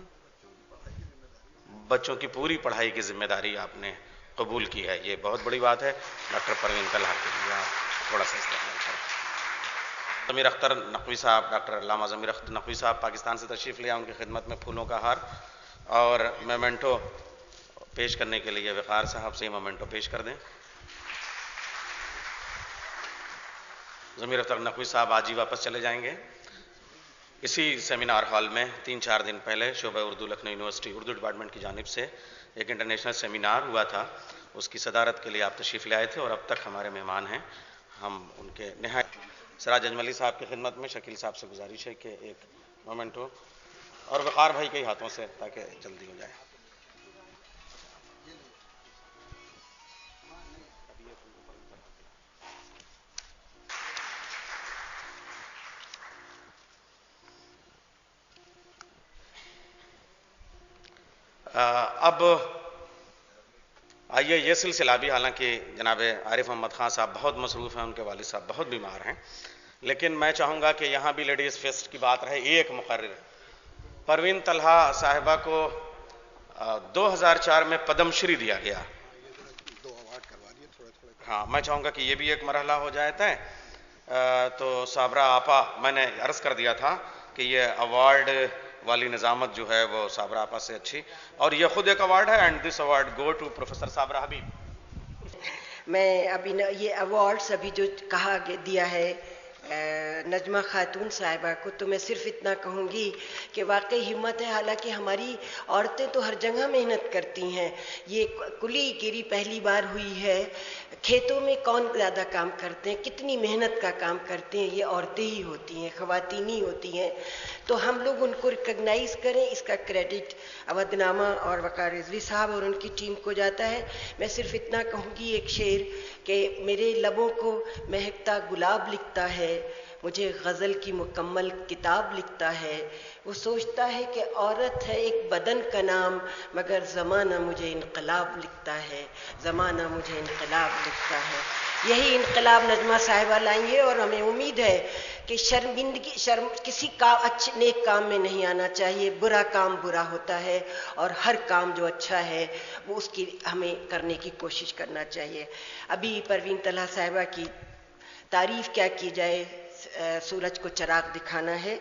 بچوں کی پوری پڑھائی کی ذمہ داری آپ نے قبول کی ہے، یہ بہت بڑی بات ہے۔ ڈاکٹر پروین طلحہ کے لیے آپ تھوڑا سا استقبال کریں۔ ضمیر اختر نقوی صاحب، ڈاکٹر علامہ ضمیر اختر نقوی صاحب پاکستان سے تشریف لے آئے، ان کی خدمت میں پھولوں کا ہار اور میمنٹو پیش کرنے کے لیے وقار صاحب سے یہ میمنٹو پیش کر دیں۔ ضمیر اختر نقوی صاحب آج ہی واپس چلے جائیں گے۔ اسی سیمینار ہال میں 3-4 دن پہلے شعبہ اردو لکھنؤ یونیورسٹی اردو ڈپارٹمنٹ کی جانب سے ایک انٹرنیشنل سیمینار ہوا تھا، اس کی صدارت کے لیے آپ تشریف لے آئے تھے اور اب تک ہمارے مہمان ہیں۔ ہم ان کے نہایت سراج اجملی صاحب کی خدمت میں شکیل صاحب سے گزارش ہے کہ ایک مومنٹو اور وقار بھائی کے ہاتھوں سے تاکہ جلدی ہو جائے۔ اب آئیے یہ سلسلہ بھی، حالانکہ جناب عارف محمد خان صاحب بہت مصروف ہیں، ان کے والد صاحب بہت بیمار ہیں، لیکن میں چاہوں گا کہ یہاں بھی لیڈیز فیسٹ کی بات رہے۔ ایک مقرر پروین طلحہ صاحبہ کو 2004 میں پدم شری دیا گیا۔ ہاں میں چاہوں گا کہ یہ بھی ایک مرحلہ ہو جاتا ہے۔ تو صابرہ آپا، میں نے عرض کر دیا تھا کہ یہ ایوارڈ والی نظامت جو ہے وہ صابرہ آپا سے اچھی، اور یہ خود ایک ایوارڈ ہے، and this award go to professor Sabira Habib. میں ابھی یہ ایوارڈز ابھی جو کہا دیا ہے نجمہ خاتون صاحبہ کو، تو میں صرف اتنا کہوں گی کہ واقعی ہمت ہے، حالانکہ ہماری عورتیں تو ہر جگہ محنت کرتی ہیں، یہ کلی گیری پہلی بار ہوئی ہے۔ کھیتوں میں کون زیادہ کام کرتے ہیں، کتنی محنت کا کام کرتے ہیں، یہ عورتیں ہی ہوتی ہیں، خواتین ہی ہوتی ہیں، تو ہم لوگ ان کو ریکگنائز کریں۔ اس کا کریڈٹ اودھ نامہ اور وقار رضوی صاحب اور ان کی ٹیم کو جاتا ہے۔ میں صرف اتنا کہوں گی ایک شعر کہ میرے لبوں کو مہکتا گلاب لکھتا ہے، مجھے غزل کی مکمل کتاب لکھتا ہے، وہ سوچتا ہے کہ عورت ہے ایک بدن کا نام، مگر زمانہ مجھے انقلاب لکھتا ہے، زمانہ مجھے انقلاب لکھتا ہے۔ یہی انقلاب نجمہ صاحبہ لائی ہے، اور ہمیں امید ہے کہ کسی اچھے نیک کام میں نہیں آنا چاہیے. برا کام برا ہوتا ہے، اور ہر کام جو اچھا ہے وہ اس کی ہمیں کرنے کی کوشش کرنا چاہیے. ابھی پروین طلحہ صاحبہ کی تعریف کیا کی جائے، سورج کو چراغ دکھانا ہے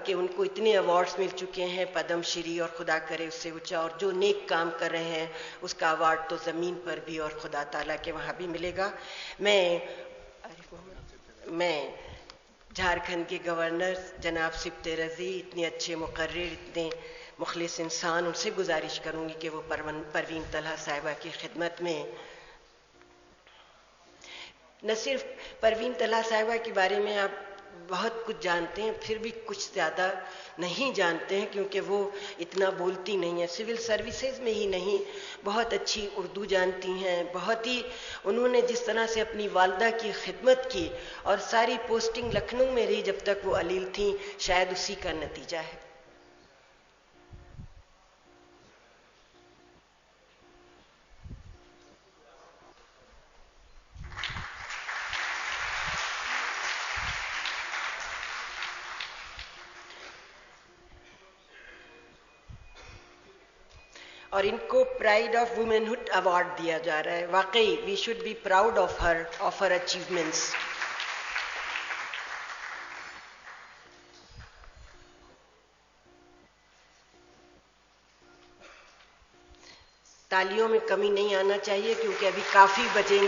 کہ ان کو اتنے ایوارڈز مل چکے ہیں، پدم شری اور خدا کرے اس سے اونچا، اور جو نیک کام کر رہے ہیں اس کا ایوارڈ تو زمین پر بھی اور خدا تعالیٰ کے وہاں بھی ملے گا. میں جھارکھنڈ کے گورنر جناب سبتے رضی، اتنے اچھے مقرر، اتنے مخلص انسان، ان سے گزارش کروں گی کہ وہ پروین طلحہ صاحبہ کی خدمت میں نہ صرف پروین طلحہ صاحبہ کے بارے میں آپ بہت کچھ جانتے ہیں، پھر بھی کچھ زیادہ نہیں جانتے ہیں کیونکہ وہ اتنا بولتی نہیں ہیں. سول سروسز میں ہی نہیں، بہت اچھی اردو جانتی ہیں. بہت ہی انہوں نے جس طرح سے اپنی والدہ کی خدمت کی، اور ساری پوسٹنگ لکھنؤ میں رہی جب تک وہ علیل تھیں، شاید اسی کا نتیجہ ہے. اور ان کو پرائڈ آف وومنہڈ ایوارڈ دیا جا رہا ہے. واقعی we should be proud of her achievements. تالیوں میں کمی نہیں آنا چاہیے کیونکہ ابھی کافی بچیں.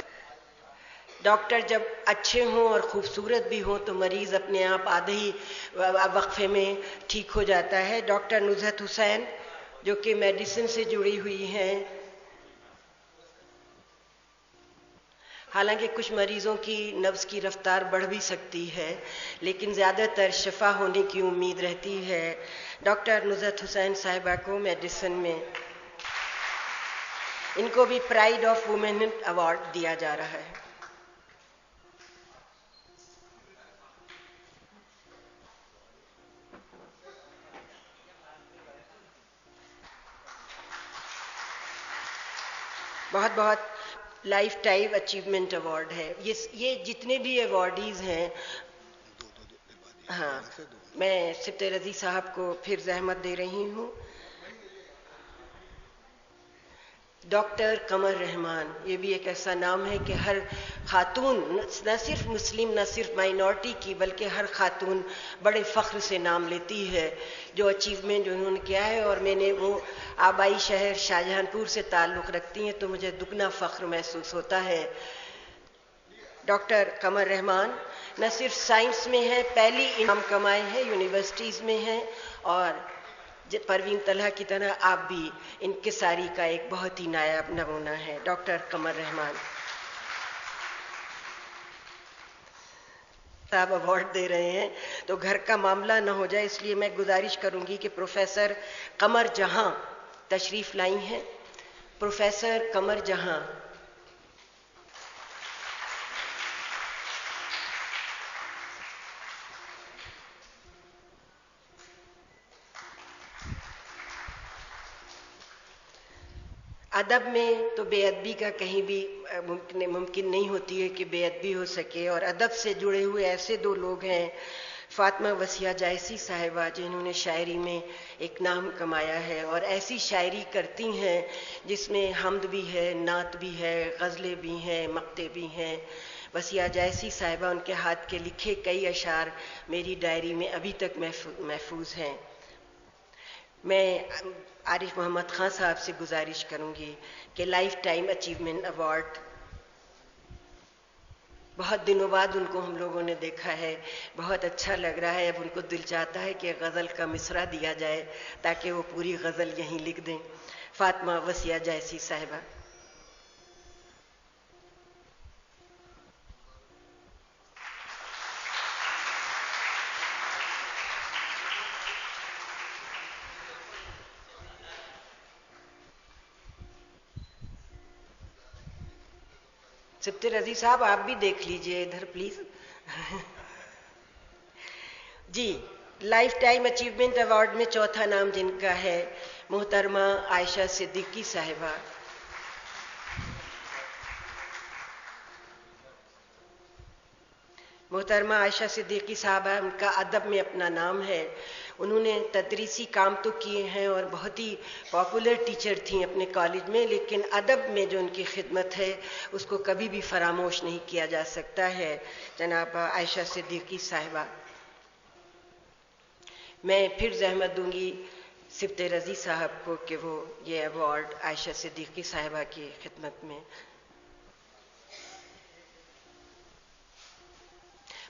ڈاکٹر جب اچھے ہوں اور خوبصورت بھی ہوں تو مریض اپنے آپ آدھے ہی وقفے میں ٹھیک ہو جاتا ہے. ڈاکٹر نزہت حسین جو کہ میڈیسن سے جڑی ہوئی ہیں، حالانکہ کچھ مریضوں کی نبض کی رفتار بڑھ بھی سکتی ہے لیکن زیادہ تر شفا ہونے کی امید رہتی ہے. ڈاکٹر نزہت حسین صاحبہ کو میڈیسن میں ان کو بھی پرائڈ آف وومنہڈ ایوارڈ دیا جا رہا ہے. بہت بہت لائف ٹائم اچیومنٹ ایوارڈ ہے یہ جتنے بھی ایوارڈیز ہیں. ہاں، میں سبتے رضی صاحب کو پھر زحمت دے رہی ہوں. ڈاکٹر قمر رحمان، یہ بھی ایک ایسا نام ہے کہ ہر خاتون، نہ صرف مسلم، نہ صرف مائنورٹی کی، بلکہ ہر خاتون بڑے فخر سے نام لیتی ہے جو اچیومنٹ انہوں نے کیا ہے. اور میں نے وہ آبائی شہر شاہجہان پور سے تعلق رکھتی ہیں تو مجھے دگنا فخر محسوس ہوتا ہے. ڈاکٹر قمر رحمان نہ صرف سائنس میں ہے، پہلی انعام کمائے ہیں، یونیورسٹیز میں ہیں، اور پروین طلحہ کی طرح آپ بھی انکساری کا ایک بہت ہی نایاب نمونہ ہے. ڈاکٹر قمر رحمان صاحب ایوارڈ دے رہے ہیں تو گھر کا معاملہ نہ ہو جائے، اس لیے میں گزارش کروں گی کہ پروفیسر قمر جہاں تشریف لائی ہیں. پروفیسر قمر جہاں. ادب میں تو بے ادبی کا کہیں بھی ممکن نہیں ہوتی ہے کہ بے ادبی ہو سکے، اور ادب سے جڑے ہوئے ایسے دو لوگ ہیں، فاطمہ وسیع جائسی صاحبہ جنہوں نے شاعری میں ایک نام کمایا ہے اور ایسی شاعری کرتی ہیں جس میں حمد بھی ہے، نعت بھی ہے، غزلیں بھی ہیں، مقطع بھی ہیں. وسیع جائسی صاحبہ، ان کے ہاتھ کے لکھے کئی اشعار میری ڈائری میں ابھی تک محفوظ ہیں. میں عارف محمد خان صاحب سے گزارش کروں گی کہ لائف ٹائم اچیومنٹ ایوارڈ، بہت دنوں بعد ان کو ہم لوگوں نے دیکھا ہے، بہت اچھا لگ رہا ہے. اب ان کو دل چاہتا ہے کہ غزل کا مصرع دیا جائے تاکہ وہ پوری غزل یہیں لکھ دیں. فاطمہ وسیع جائسی صاحبہ. سبتے رضی صاحب آپ بھی دیکھ لیجئے ادھر پلیز. جی، لائف ٹائم اچیومنٹ ایوارڈ میں چوتھا نام جن کا ہے محترمہ عائشہ صدیقی صاحبہ. محترمہ عائشہ صدیقی صاحبہ، ان کا ادب میں اپنا نام ہے. انہوں نے تدریسی کام تو کیے ہیں اور بہت ہی پاپولر ٹیچر تھیں اپنے کالج میں، لیکن ادب میں جو ان کی خدمت ہے اس کو کبھی بھی فراموش نہیں کیا جا سکتا ہے. جناب عائشہ صدیقی صاحبہ، میں پھر زحمت دوں گی سبط رضی صاحب کو کہ وہ یہ ایوارڈ عائشہ صدیقی صاحبہ کی خدمت میں.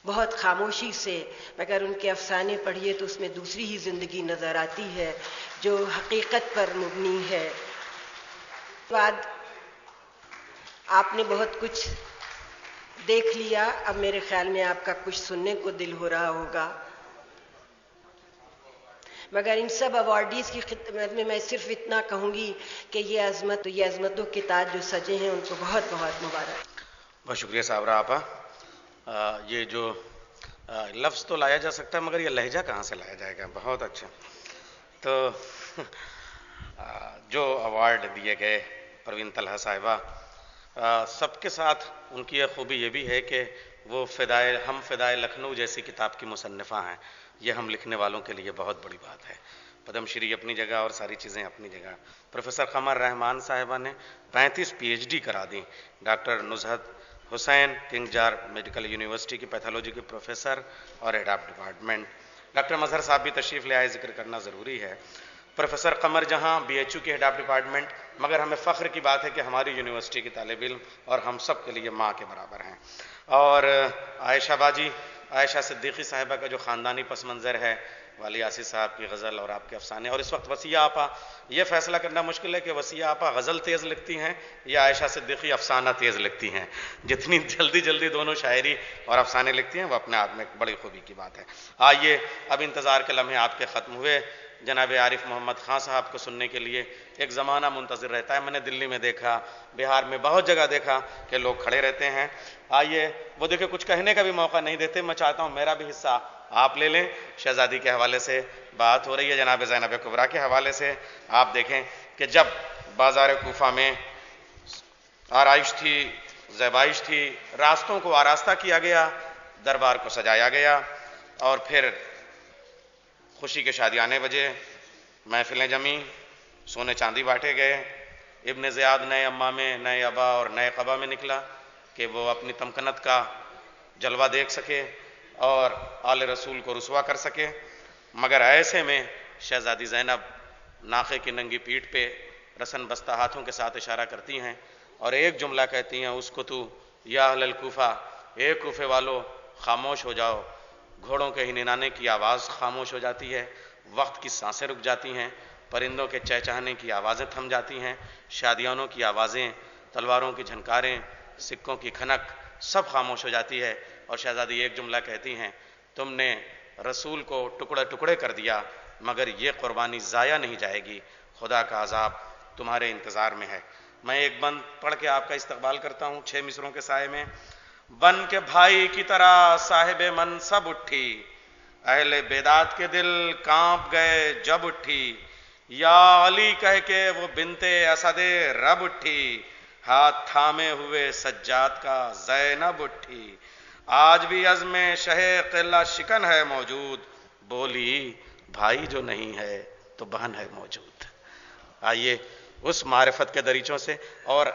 بہت خاموشی سے مگر ان کے افسانے پڑھیے تو اس میں دوسری ہی زندگی نظر آتی ہے جو حقیقت پر مبنی ہے. بعد آپ نے بہت کچھ دیکھ لیا، اب میرے خیال میں آپ کا کچھ سننے کو دل ہو رہا ہوگا. مگر ان سب ایوارڈیز کی خدمت میں میں صرف اتنا کہوں گی کہ یہ عظمتوں کے تاج جو سجے ہیں ان کو بہت بہت مبارک. بہت شکریہ صابرہ آپا. یہ جو لفظ تو لایا جا سکتا ہے مگر یہ لہجہ کہاں سے لایا جائے گا. بہت اچھا. تو جو ایوارڈ دیے گئے پروین طلحہ صاحبہ، سب کے ساتھ ان کی ایک خوبی یہ بھی ہے کہ وہ فدائے لکھنؤ جیسی کتاب کی مصنفہ ہیں. یہ ہم لکھنے والوں کے لیے بہت بڑی بات ہے. پدم شری اپنی جگہ اور ساری چیزیں اپنی جگہ. پروفیسر قمر رحمان صاحبہ نے 35 PhD کرا دی. ڈاکٹر نزہت حسین کنگ جار میڈیکل یونیورسٹی کی پیتھولوجی کے پروفیسر اور ہیڈ آف ڈپارٹمنٹ. ڈاکٹر مظہر صاحب بھی تشریف لے آئے، ذکر کرنا ضروری ہے. پروفیسر قمر جہاں BHU کے ہیڈ آف ڈپارٹمنٹ، مگر ہمیں فخر کی بات ہے کہ ہماری یونیورسٹی کے طالب علم اور ہم سب کے لیے ماں کے برابر ہیں. اور عائشہ باجی، عائشہ صدیقی صاحبہ کا جو خاندانی پس منظر ہے، والی آصف صاحب کی غزل اور آپ کے افسانے. اور اس وقت وسیع آپا، یہ فیصلہ کرنا مشکل ہے کہ وسیع آپا غزل تیز لکھتی ہیں یا عائشہ صدیقی افسانہ تیز لکھتی ہیں. جتنی جلدی دونوں شاعری اور افسانے لکھتی ہیں وہ اپنے آپ میں ایک بڑی خوبی کی بات ہے. آئیے اب انتظار کے لمحے آپ کے ختم ہوئے. جناب عارف محمد خان صاحب کو سننے کے لیے ایک زمانہ منتظر رہتا ہے. میں نے دلی میں دیکھا، بہار میں بہت جگہ دیکھا کہ لوگ کھڑے رہتے ہیں. آئیے، وہ دیکھیں کچھ کہنے کا بھی موقع نہیں دیتے. میں چاہتا ہوں میرا بھی حصہ آپ لے لیں. شہزادی کے حوالے سے بات ہو رہی ہے، جناب زینب کبریٰ کے حوالے سے. آپ دیکھیں کہ جب بازار کوفہ میں آرائش تھی، زیبائش تھی، راستوں کو آراستہ کیا گیا، دربار کو سجایا گیا، اور پھر خوشی کے شادیانے بجے، محفلیں جمی، سونے چاندی بانٹے گئے. ابن زیاد نئے امہ میں، نئے ابا اور نئے قبا میں نکلا کہ وہ اپنی تمکنت کا جلوہ دیکھ سکے اور آل رسول کو رسوا کر سکے. مگر ایسے میں شہزادی زینب ناقے کی ننگی پیٹھ پہ رسن بستہ ہاتھوں کے ساتھ اشارہ کرتی ہیں اور ایک جملہ کہتی ہیں، اس کو تو یا اہل الکوفہ، اے کوفے والو خاموش ہو جاؤ. گھوڑوں کے ہنہنانے کی آواز خاموش ہو جاتی ہے، وقت کی سانسیں رک جاتی ہیں، پرندوں کے چہچہانے کی آوازیں تھم جاتی ہیں، شادیانوں کی آوازیں، تلواروں کی جھنکاریں، سکوں کی کھنک سب خاموش ہو جاتی ہے. اور شہزادی ایک جملہ کہتی ہیں، تم نے رسول کو ٹکڑے ٹکڑے کر دیا مگر یہ قربانی ضائع نہیں جائے گی، خدا کا عذاب تمہارے انتظار میں ہے. میں ایک بند پڑھ کے آپ کا استقبال کرتا ہوں 6 مصروں کے سائے میں. بن کے بھائی کی طرح صاحب منصب اٹھی، اہل بیداد کے دل کانپ گئے جب اٹھی. یا علی کہہ کے وہ بنت اسد رب اٹھی، ہاتھ تھامے ہوئے سجاد کا زینب اٹھی. آج بھی عزم شہ قلہ شکن ہے موجود، بولی بھائی جو نہیں ہے تو بہن ہے موجود. آئیے اس معرفت کے دریچوں سے، اور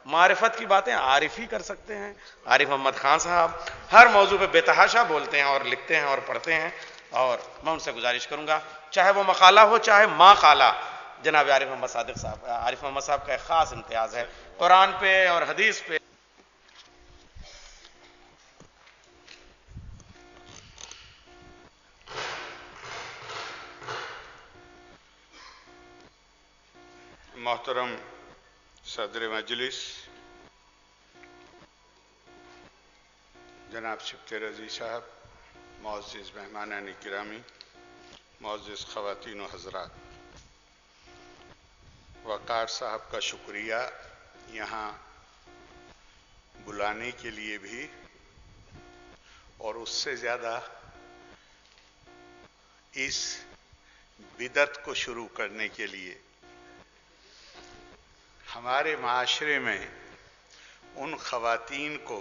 معرفت کی باتیں عارف ہی کر سکتے ہیں. عارف محمد خان صاحب ہر موضوع پہ بے تحاشا بولتے ہیں اور لکھتے ہیں اور پڑھتے ہیں، اور میں ان سے گزارش کروں گا چاہے وہ مقالہ ہو چاہے ما قالہ، جناب عارف محمد صاحب کا ایک خاص امتیاز ہے قرآن پہ اور حدیث پہ. محترم صدر مجلس جناب سبط رضی صاحب، معزز مہمانان گرامی، معزز خواتین و حضرات، وقار صاحب کا شکریہ یہاں بلانے کے لیے بھی، اور اس سے زیادہ اس بدعت کو شروع کرنے کے لیے. ہمارے معاشرے میں ان خواتین کو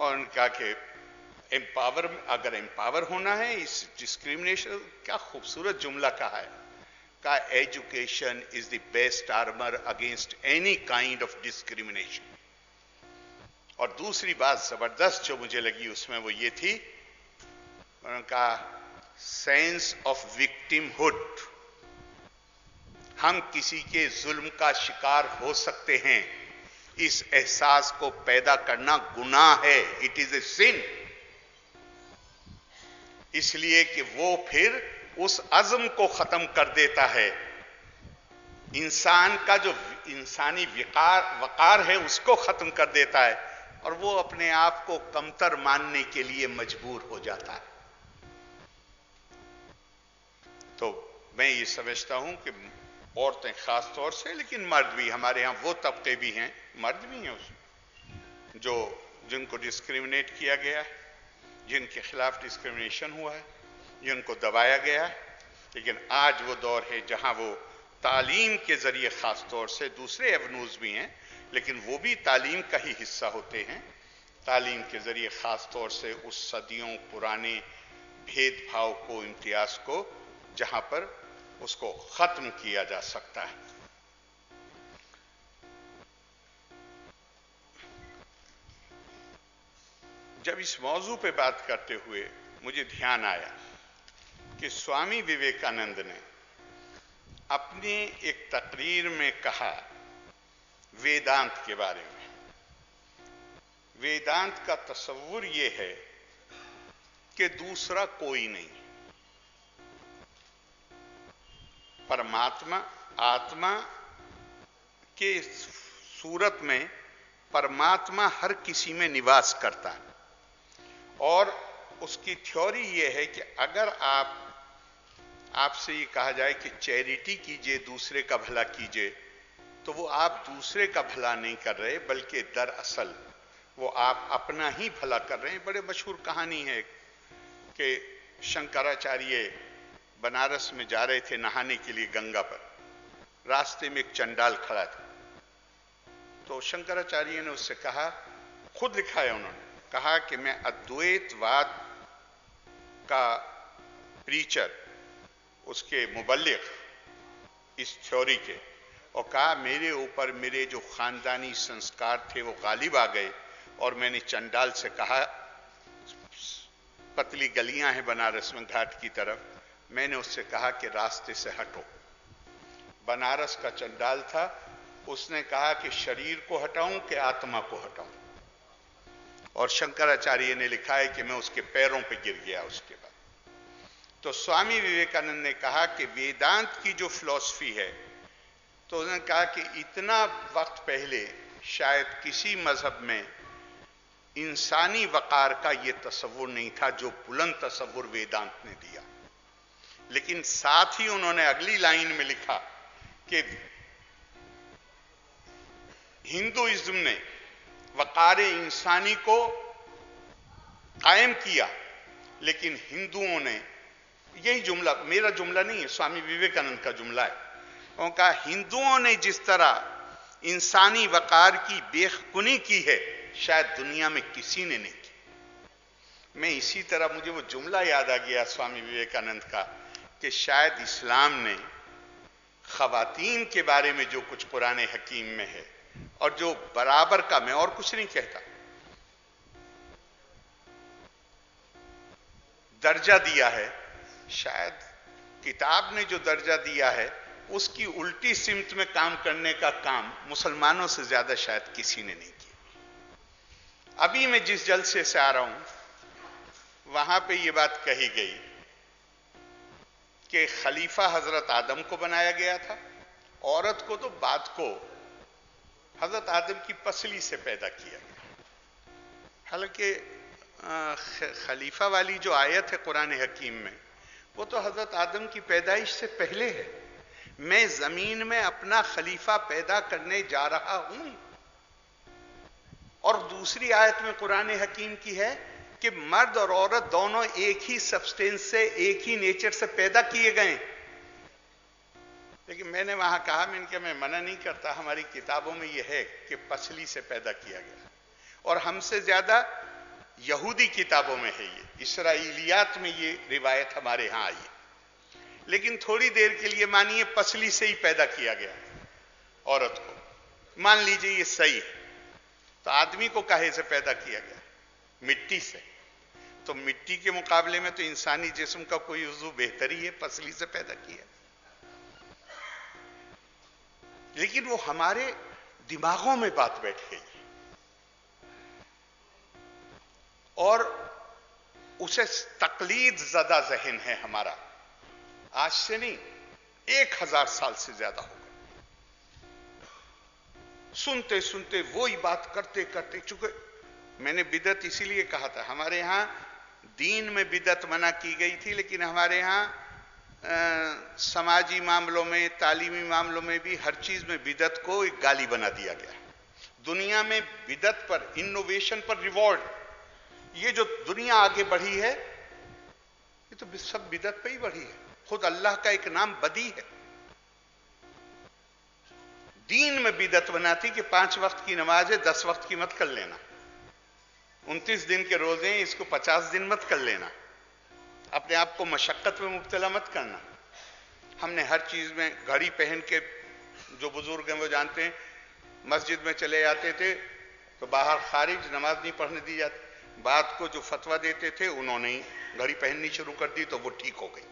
اور ان کا کہ اگر امپاور ہونا ہے اس ڈسکریمنیشن، کیا خوبصورت جملہ کہا ہے، کہا education is the best armour against any kind of discrimination. اور دوسری بات زبردست جو مجھے لگی اس میں وہ یہ تھی، انہوں نے کہا سینس آف وکٹم ہوڈ، ہم کسی کے ظلم کا شکار ہو سکتے ہیں، اس احساس کو پیدا کرنا گناہ ہے، اٹ از اے سن. اس لیے کہ وہ پھر اس عزم کو ختم کر دیتا ہے، انسان کا جو انسانی وقار ہے اس کو ختم کر دیتا ہے، اور وہ اپنے آپ کو کمتر ماننے کے لیے مجبور ہو جاتا ہے. تو میں یہ سمجھتا ہوں کہ عورتیں خاص طور سے، لیکن مرد بھی، ہمارے ہاں وہ طبقے بھی ہیں، مرد بھی ہیں جن کو ڈسکریمنیٹ کیا گیا ہے، جن کے خلاف ڈسکریمنیشن ہوا ہے، جن کو دبایا گیا ہے. لیکن آج وہ دور ہے جہاں وہ تعلیم کے ذریعے، خاص طور سے دوسرے ایونوز بھی ہیں لیکن وہ بھی تعلیم کا ہی حصہ ہوتے ہیں، تعلیم کے ذریعے خاص طور سے اس صدیوں پرانے بھید بھاؤ کو، امتیاز کو، جہاں پر اس کو ختم کیا جا سکتا ہے. جب اس موضوع پہ بات کرتے ہوئے مجھے دھیان آیا کہ سوامی وویکانند نے اپنی ایک تقریر میں کہا ویدانت کے بارے میں، ویدانت کا تصور یہ ہے کہ دوسرا کوئی نہیں، پرماتما، آتما کے صورت میں پرماتما ہر کسی میں نواس کرتا ہے. اور اس کی تھیوری یہ ہے کہ اگر آپ سے یہ کہا جائے کہ چیریٹی کیجئے، دوسرے کا بھلا کیجئے، تو وہ آپ دوسرے کا بھلا نہیں کر رہے بلکہ دراصل وہ آپ اپنا ہی بھلا کر رہے ہیں. بڑے مشہور کہانی ہے کہ شنکراچاریہ بنارس میں جا رہے تھے نہانے کے لیے گنگا پر، راستے میں ایک چنڈال کھڑا تھا. تو شنکراچاریہ نے اس سے کہا، خود لکھا ہے انہوں نے، کہا کہ میں ادویت واد کا پریچر، اس کے مبلغ اس تھیوری کے، اور کہا میرے اوپر میرے جو خاندانی سنسکار تھے وہ غالب آ گئے، اور میں نے چنڈال سے کہا، پتلی گلیاں ہیں بنارس میں گھاٹ کی طرف، میں نے اس سے کہا کہ راستے سے ہٹو. بنارس کا چنڈال تھا، اس نے کہا کہ شریر کو ہٹاؤں کہ آتما کو ہٹاؤں، اور شنکراچاریہ نے لکھا ہے کہ میں اس کے پیروں پہ گر گیا. اس کے بعد تو سوامی وویکانند نے کہا کہ ویدانت کی جو فلسفی ہے، تو انہوں نے کہا کہ اتنا وقت پہلے شاید کسی مذہب میں انسانی وقار کا یہ تصور نہیں تھا جو بلند تصور ویدانت نے دیا. لیکن ساتھ ہی انہوں نے اگلی لائن میں لکھا کہ ہندوازم نے وقار انسانی کو قائم کیا، لیکن ہندوؤں نے، یہی جملہ میرا جملہ نہیں ہے، سوامی وویکانند کا جملہ ہے، انہوں نے کہا ہندوؤں نے جس طرح انسانی وقار کی بے خونی کی ہے شاید دنیا میں کسی نے نہیں کی. میں اسی طرح مجھے وہ جملہ یاد آ گیا سوامی وویکانند کا کہ شاید اسلام نے خواتین کے بارے میں جو کچھ قرآن حکیم میں ہے اور جو برابر کا، میں اور کچھ نہیں کہتا، درجہ دیا ہے، شاید کتاب نے جو درجہ دیا ہے اس کی الٹی سمت میں کام کرنے کا کام مسلمانوں سے زیادہ شاید کسی نے نہیں کیا. ابھی میں جس جلسے سے آ رہا ہوں وہاں پہ یہ بات کہی گئی کہ خلیفہ حضرت آدم کو بنایا گیا تھا، عورت کو تو بعد کو حضرت آدم کی پسلی سے پیدا کیا گیا. حالانکہ خلیفہ والی جو آیت ہے قرآن حکیم میں وہ تو حضرت آدم کی پیدائش سے پہلے ہے. میں زمین میں اپنا خلیفہ پیدا کرنے جا رہا ہوں. اور دوسری آیت میں قرآن حکیم کی ہے کہ مرد اور عورت دونوں ایک ہی سبسٹینس سے، ایک ہی نیچر سے پیدا کیے گئے. لیکن میں نے وہاں کہا، میں منع نہیں کرتا، ہماری کتابوں میں یہ ہے کہ پسلی سے پیدا کیا گیا، اور ہم سے زیادہ یہودی کتابوں میں ہے، یہ اسرائیلیات میں یہ روایت ہمارے ہاں آئی ہے، لیکن تھوڑی دیر کے لیے مانیے پسلی سے ہی پیدا کیا گیا عورت کو، مان لیجئے یہ صحیح ہے، تو آدمی کو کاہے سے پیدا کیا گیا؟ مٹی سے، تو مٹی کے مقابلے میں تو انسانی جسم کا کوئی عضو بہتر ہی ہے، پسلی سے پیدا کیا، لیکن وہ ہمارے دماغوں میں بات بیٹھ گئی اور اسے تقلید زدہ ذہن ہے ہمارا، آج سے نہیں 1000 سال سے زیادہ ہو گئے، سنتے سنتے وہی بات کرتے کرتے، چونکہ میں نے بدعت اسی لیے کہا تھا، ہمارے ہاں دین میں بدعت منع کی گئی تھی، لیکن ہمارے ہاں سماجی معاملوں میں، تعلیمی معاملوں میں بھی ہر چیز میں بدعت کو ایک گالی بنا دیا گیا۔ دنیا میں بدعت پر، انوویشن پر ریوارڈ، یہ جو دنیا آگے بڑھی ہے یہ تو سب بدعت پہ ہی بڑھی ہے، خود اللہ کا ایک نام بدی ہے۔ دین میں بدعت بنا تھی کہ 5 وقت کی نماز ہے، 10 وقت کی مت کر لینا، 29 دن کے روزے ہیں، اس کو 50 دن مت کر لینا، اپنے آپ کو مشقت میں مبتلا مت کرنا۔ ہم نے ہر چیز میں گھڑی پہن کے، جو بزرگ ہیں وہ جانتے ہیں، مسجد میں چلے جاتے تھے تو باہر خارج نماز نہیں پڑھنے دی جاتی، بعد کو جو فتویٰ دیتے تھے انہوں نے گھڑی پہننی شروع کر دی تو وہ ٹھیک ہو گئی۔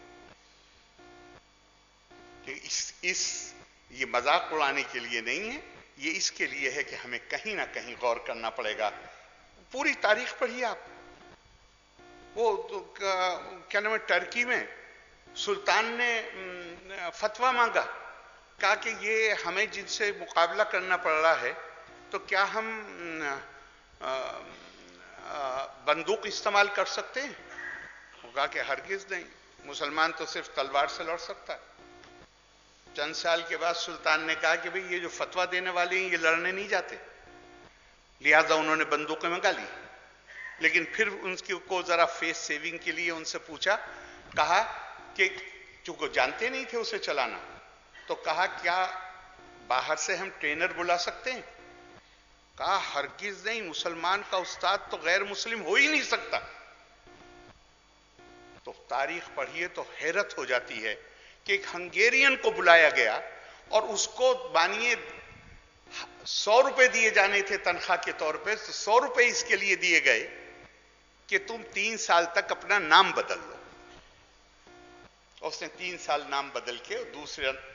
یہ مذاق اڑانے کے لیے نہیں ہے، یہ اس کے لیے ہے کہ ہمیں کہیں نہ کہیں غور کرنا پڑے گا۔ پوری تاریخ پڑھیے آپ، وہ کیا نام ہے، ٹرکی میں سلطان نے فتویٰ مانگا، کہا کہ یہ ہمیں جن سے مقابلہ کرنا پڑ رہا ہے تو کیا ہم بندوق استعمال کر سکتے ہیں؟ وہ کہا کہ ہرگز نہیں، مسلمان تو صرف تلوار سے لڑ سکتا ہے۔ چند سال کے بعد سلطان نے کہا کہ بھئی یہ جو فتویٰ دینے والے ہیں یہ لڑنے نہیں جاتے، لہذا انہوں نے بندوقیں منگا لی، لیکن پھر ان کو ذرا فیس سیونگ کے لیے ان سے پوچھا، کہا کہ چونکہ جانتے نہیں تھے اسے چلانا، تو کہا کیا باہر سے ہم ٹرینر بلا سکتے ہیں؟ کہا ہرگز نہیں، مسلمان کا استاد تو غیر مسلم ہو ہی نہیں سکتا۔ تو تاریخ پڑھیے تو حیرت ہو جاتی ہے کہ ایک ہنگیرین کو بلایا گیا اور اس کو مانیے 100 روپے دیے جانے تھے تنخواہ کے طور پہ، تو 100 روپے اس کے لیے دیے گئے کہ تم 3 سال تک اپنا نام بدل لو۔ اس نے 3 سال نام بدل کے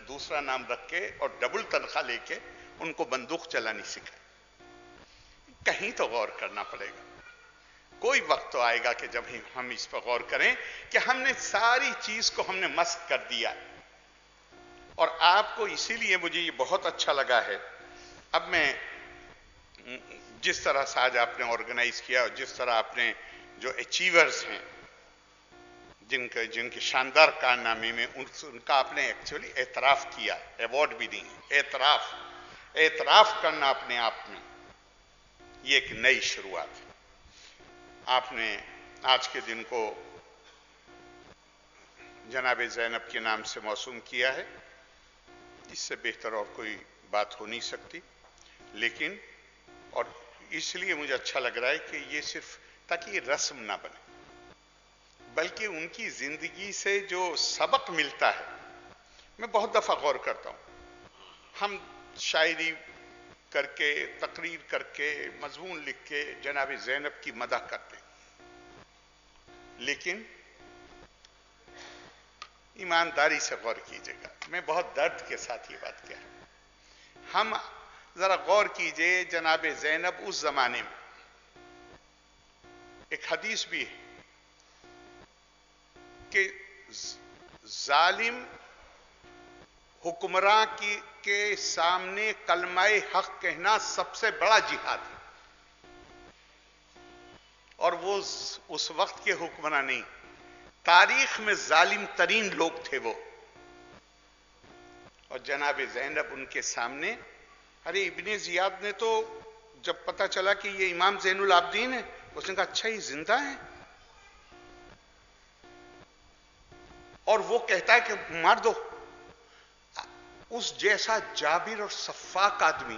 دوسرا نام رکھ کے اور ڈبل تنخواہ لے کے ان کو بندوق چلانی سکھائی۔ کہیں تو غور کرنا پڑے گا، کوئی وقت تو آئے گا کہ جب ہم اس پر غور کریں کہ ہم نے ساری چیز کو ہم نے مسخ کر دیا۔ اور آپ کو اسی لیے مجھے یہ بہت اچھا لگا ہے، اب میں جس طرح سے آج آپ نے آرگنائز کیا اور جس طرح آپ نے جو اچیورز ہیں جن کے شاندار کارنامے میں ان کا آپ نے ایکچولی اعتراف کیا، ایوارڈ بھی نہیں، اعتراف کرنا اپنے آپ میں یہ ایک نئی شروعات ہے۔ آپ نے آج کے دن کو جناب زینب کے نام سے موسوم کیا ہے، اس سے بہتر اور کوئی بات ہو نہیں سکتی، لیکن اور اس لیے مجھے اچھا لگ رہا ہے کہ یہ صرف تاکہ یہ رسم نہ بنے، بلکہ ان کی زندگی سے جو سبق ملتا ہے۔ میں بہت دفعہ غور کرتا ہوں، ہم شاعری کر کے، تقریر کر کے، مضمون لکھ کے جناب زینب کی مدح کرتے ہیں، لیکن ایمانداری سے غور کیجیے گا، میں بہت درد کے ساتھ یہ بات کہہ رہا ہوں، ہم ذرا غور کیجئے جناب زینب اس زمانے میں، ایک حدیث بھی ہے کہ ظالم حکمراں کے سامنے کلمہ حق کہنا سب سے بڑا جہاد ہے، اور وہ اس وقت کے حکمراں نہیں، تاریخ میں ظالم ترین لوگ تھے وہ، اور جناب زینب ان کے سامنے، ارے ابن زیاد نے تو جب پتا چلا کہ یہ امام زین العابدین ہے، اس نے کہا اچھا یہ زندہ ہیں، اور وہ کہتا ہے کہ مار دو۔ اس جیسا جابر اور صفاق آدمی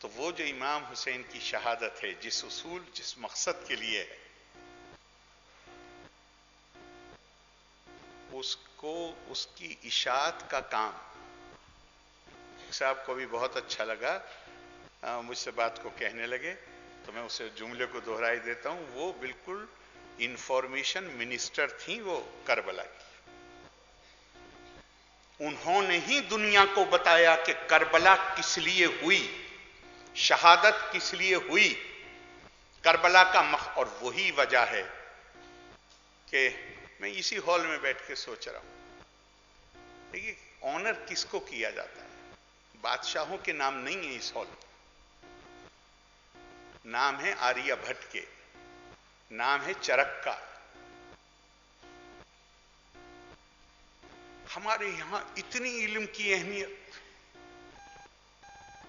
تو وہ جو امام حسین کی شہادت ہے، جس اصول جس مقصد کے لیے ہے، اس کو اس کی اشاعت کا کام صاحب کو بھی بہت اچھا لگا، مجھ سے بات کو کہنے لگے تو میں اسے جملے کو دہرائی دیتا ہوں. وہ بالکل انفارمیشن منسٹر تھیں وہ کربلا کی. انہوں نے ہی دنیا کو بتایا کہ کربلا کس لیے ہوئی، شہادت کس لیے ہوئی، کربلا کا اور وہی وجہ ہے کہ میں اسی ہال میں بیٹھ کے سوچ رہا ہوں، دیکھیے آنر کس کو کیا جاتا ہے؟ بادشاہوں کے نام نہیں ہے اس ہال میں، نام ہے آریہ بھٹ کے، نام ہے چرک کا. ہمارے یہاں اتنی علم کی اہمیت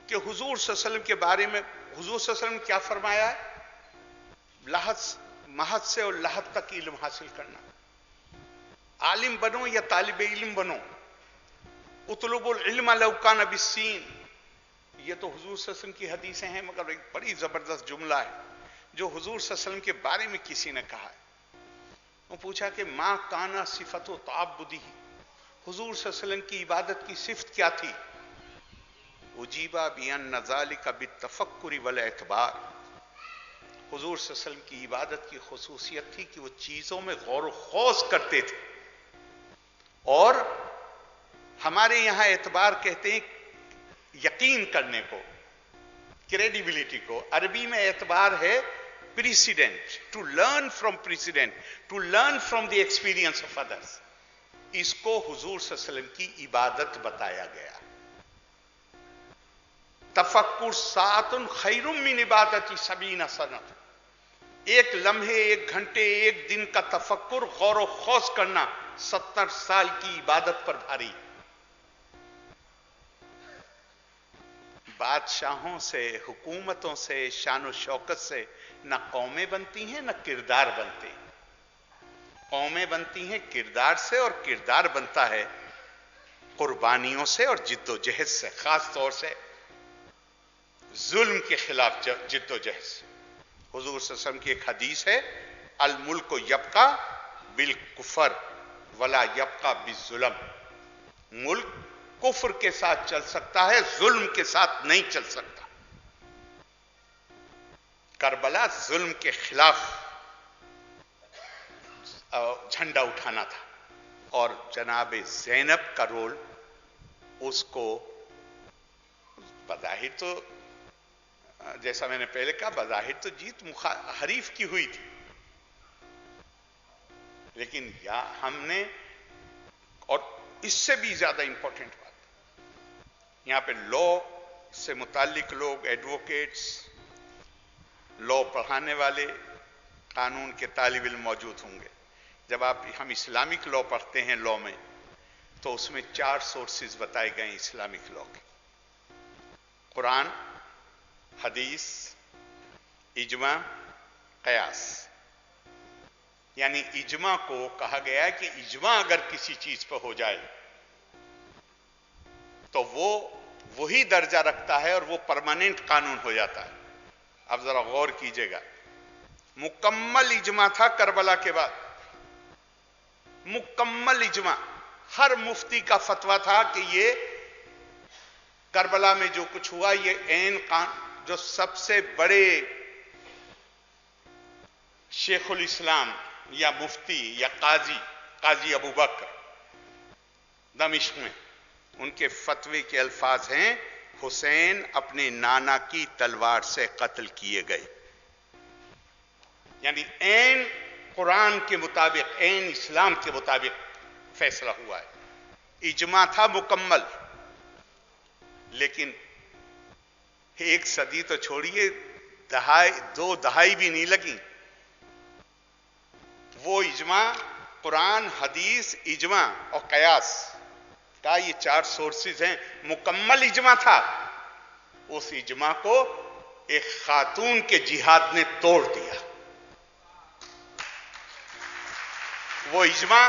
کہ حضور صلی اللہ علیہ وسلم کے بارے میں حضور صلی اللہ علیہ وسلم نے کیا فرمایا ہے؟ مہد سے اور لحد تک علم حاصل کرنا. عالم بنو یا طالب علم بنو، اطلب العلم لو کان بالسین. یہ تو حضور صلی اللہ علیہ وسلم کی حدیثیں ہیں، مگر ایک بڑی زبردست جملہ ہے جو حضور صلی اللہ علیہ وسلم کے بارے میں کسی نے کہا ہے. وہ پوچھا کہ ما کانا صفت و تعبدی، حضور صلی اللہ علیہ وسلم کی عبادت کی صفت کیا تھی؟ اجیبا بان ذلک بالتفکر والاعتبار. حضور صلی اللہ علیہ وسلم کی عبادت کی خصوصیت تھی کہ وہ چیزوں میں غور و خوض کرتے تھے. اور ہمارے یہاں اعتبار کہتے ہیں یقین کرنے کو، کریڈیبلٹی کو. عربی میں اعتبار ہے precedent, to learn from precedent, to learn from the experience of others. اس کو حضور صلی اللہ علیہ وسلم کی عبادت بتایا گیا. تفکر ساعت خیر من عبادت 70 سنہ. ایک لمحے، ایک گھنٹے، ایک دن کا تفکر، غور و خوض کرنا 70 سال کی عبادت پر بھاری. بادشاہوں سے، حکومتوں سے، شان و شوکت سے نہ قومیں بنتی ہیں نہ کردار بنتے ہیں. قومیں بنتی ہیں کردار سے، اور کردار بنتا ہے قربانیوں سے اور جد و جہد سے، خاص طور سے ظلم کے خلاف جد و جہد سے. حضور صلی اللہ علیہ وسلم کی ایک حدیث ہے، الملک یبقا بالکفر ولا یبقا بالظلم. ملک کفر کے ساتھ چل سکتا ہے، ظلم کے ساتھ نہیں چل سکتا. کربلا ظلم کے خلاف جھنڈا اٹھانا تھا، اور جناب زینب کا رول اس کو بظاہر تو، جیسا میں نے پہلے کہا، بظاہر تو جیت حریف کی ہوئی تھی، لیکن ہم نے، اور اس سے بھی زیادہ امپورٹنٹ بات، یہاں پہ لا سے متعلق لوگ، ایڈوکیٹس، لا پڑھانے والے، قانون کے طالب علم موجود ہوں گے. جب ہم اسلامک لا پڑھتے ہیں، لا میں تو اس میں 4 سورسز بتائے گئے ہیں اسلامک لا کے: قرآن، حدیث، اجماع، قیاس. یعنی اجماع کو کہا گیا ہے کہ اجماع اگر کسی چیز پہ ہو جائے تو وہ وہی درجہ رکھتا ہے اور وہ پرماننٹ قانون ہو جاتا ہے. اب ذرا غور کیجئے گا، مکمل اجماع تھا کربلا کے بعد، مکمل اجماع. ہر مفتی کا فتویٰ تھا کہ یہ کربلا میں جو کچھ ہوا یہ جو سب سے بڑے شیخ الاسلام یا مفتی یا قاضی ابو بکر دمشق میں، ان کے فتوے کے الفاظ ہیں: حسین اپنے نانا کی تلوار سے قتل کیے گئے. یعنی عین قرآن کے مطابق، عین اسلام کے مطابق فیصلہ ہوا ہے. اجماع تھا مکمل. لیکن 1 صدی تو چھوڑیے، 2 دہائی بھی نہیں لگی. وہ اجماع، قرآن، حدیث، اجماع اور قیاس کا یہ 4 سورسز ہیں، مکمل اجماع تھا. اس اجماع کو ایک خاتون کے جہاد نے توڑ دیا. وہ اجماع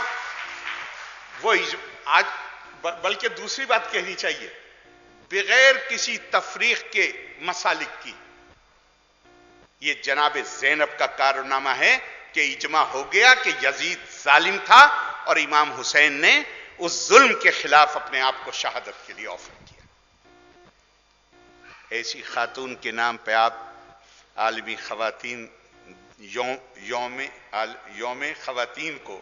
آج، بلکہ دوسری بات کہنی چاہیے، بغیر کسی تفریق کے مسالک کی. یہ جناب زینب کا کارنامہ ہے کہ اجماع ہو گیا کہ یزید ظالم تھا اور امام حسین نے اس ظلم کے خلاف اپنے آپ کو شہادت کے لیے آفر کیا. ایسی خاتون کے نام پہ آپ عالمی خواتین یوم خواتین کو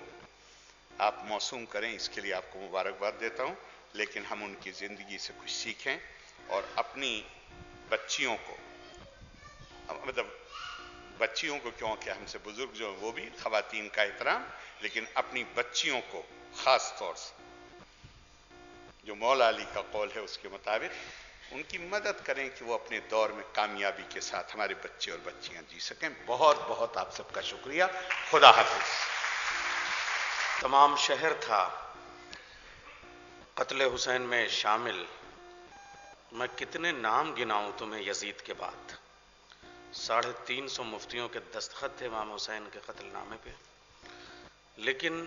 آپ موسوم کریں، اس کے لیے آپ کو مبارکباد دیتا ہوں. لیکن ہم ان کی زندگی سے کچھ سیکھیں اور اپنی بچیوں کو، مطلب بچیوں کو کیوں کہ ہم سے بزرگ جو وہ بھی خواتین کا احترام، لیکن اپنی بچیوں کو خاص طور سے جو مولا علی کا قول ہے اس کے مطابق ان کی مدد کریں کہ وہ اپنے دور میں کامیابی کے ساتھ ہمارے بچے اور بچیاں جی سکیں. بہت بہت آپ سب کا شکریہ. خدا حافظ. تمام شہر تھا قتل حسین میں شامل. میں کتنے نام گناؤں تمہیں یزید کے بعد. 350 مفتیوں کے دستخط تھے امام حسین کے قتل نامے پہ. لیکن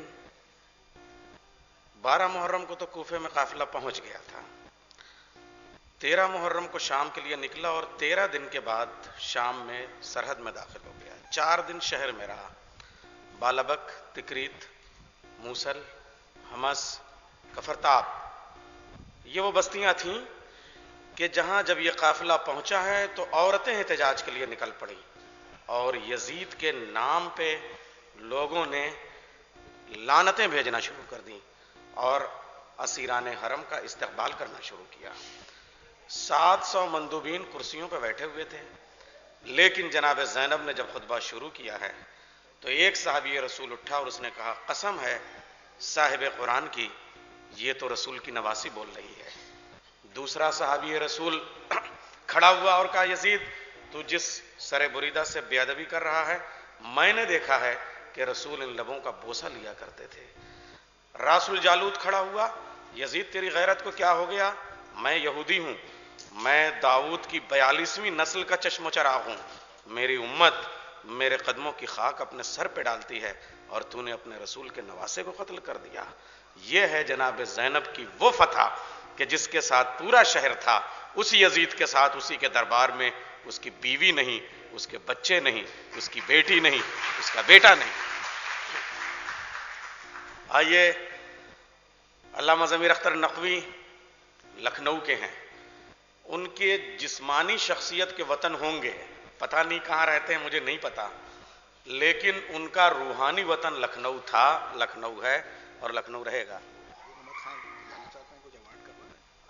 12 محرم کو تو کوفے میں قافلہ پہنچ گیا تھا. 13 محرم کو شام کے لیے نکلا اور 13 دن کے بعد شام میں سرحد میں داخل ہو گیا. 4 دن شہر میں رہا. بالابک، تکریت، موصل، حمص، کفرتاب، یہ وہ بستیاں تھیں کہ جہاں جب یہ قافلہ پہنچا ہے تو عورتیں احتجاج کے لیے نکل پڑی اور یزید کے نام پہ لوگوں نے لعنتیں بھیجنا شروع کر دیں اور اسیران حرم کا استقبال کرنا شروع کیا. 700 مندوبین کرسیوں پہ بیٹھے ہوئے تھے. لیکن جناب زینب نے جب خطبہ شروع کیا ہے تو ایک صحابی رسول اٹھا اور اس نے کہا قسم ہے صاحب قرآن کی، یہ تو رسول کی نواسی بول رہی ہے. دوسرا صحابی رسول کھڑا ہوا اور کہا یزید تو جس سر بریدہ سے بے ادبی کر رہا ہے، میں نے دیکھا ہے کہ رسول ان لبوں کا بوسہ لیا کرتے تھے. راس الجالوت کھڑا ہوا، یزید تیری غیرت کو کیا ہو گیا؟ میں یہودی ہوں، میں داؤد کی 42ویں نسل کا چشم و چراغ ہوں. میری امت میرے قدموں کی خاک اپنے سر پہ ڈالتی ہے اور تو نے اپنے رسول کے نواسے کو قتل کر دیا. یہ ہے جناب زینب کی وہ فتح کہ جس کے ساتھ پورا شہر تھا. اسی یزید کے ساتھ اسی کے دربار میں اس کی بیوی نہیں، اس کے بچے نہیں، اس کی بیٹی نہیں، اس کا بیٹا نہیں. آئیے، علامہ ضمیر اختر نقوی لکھنؤ کے ہیں. ان کے جسمانی شخصیت کے وطن ہوں گے، پتہ نہیں کہاں رہتے ہیں مجھے نہیں پتا، لیکن ان کا روحانی وطن لکھنؤ تھا، لکھنؤ ہے اور لکھنؤ رہے گا.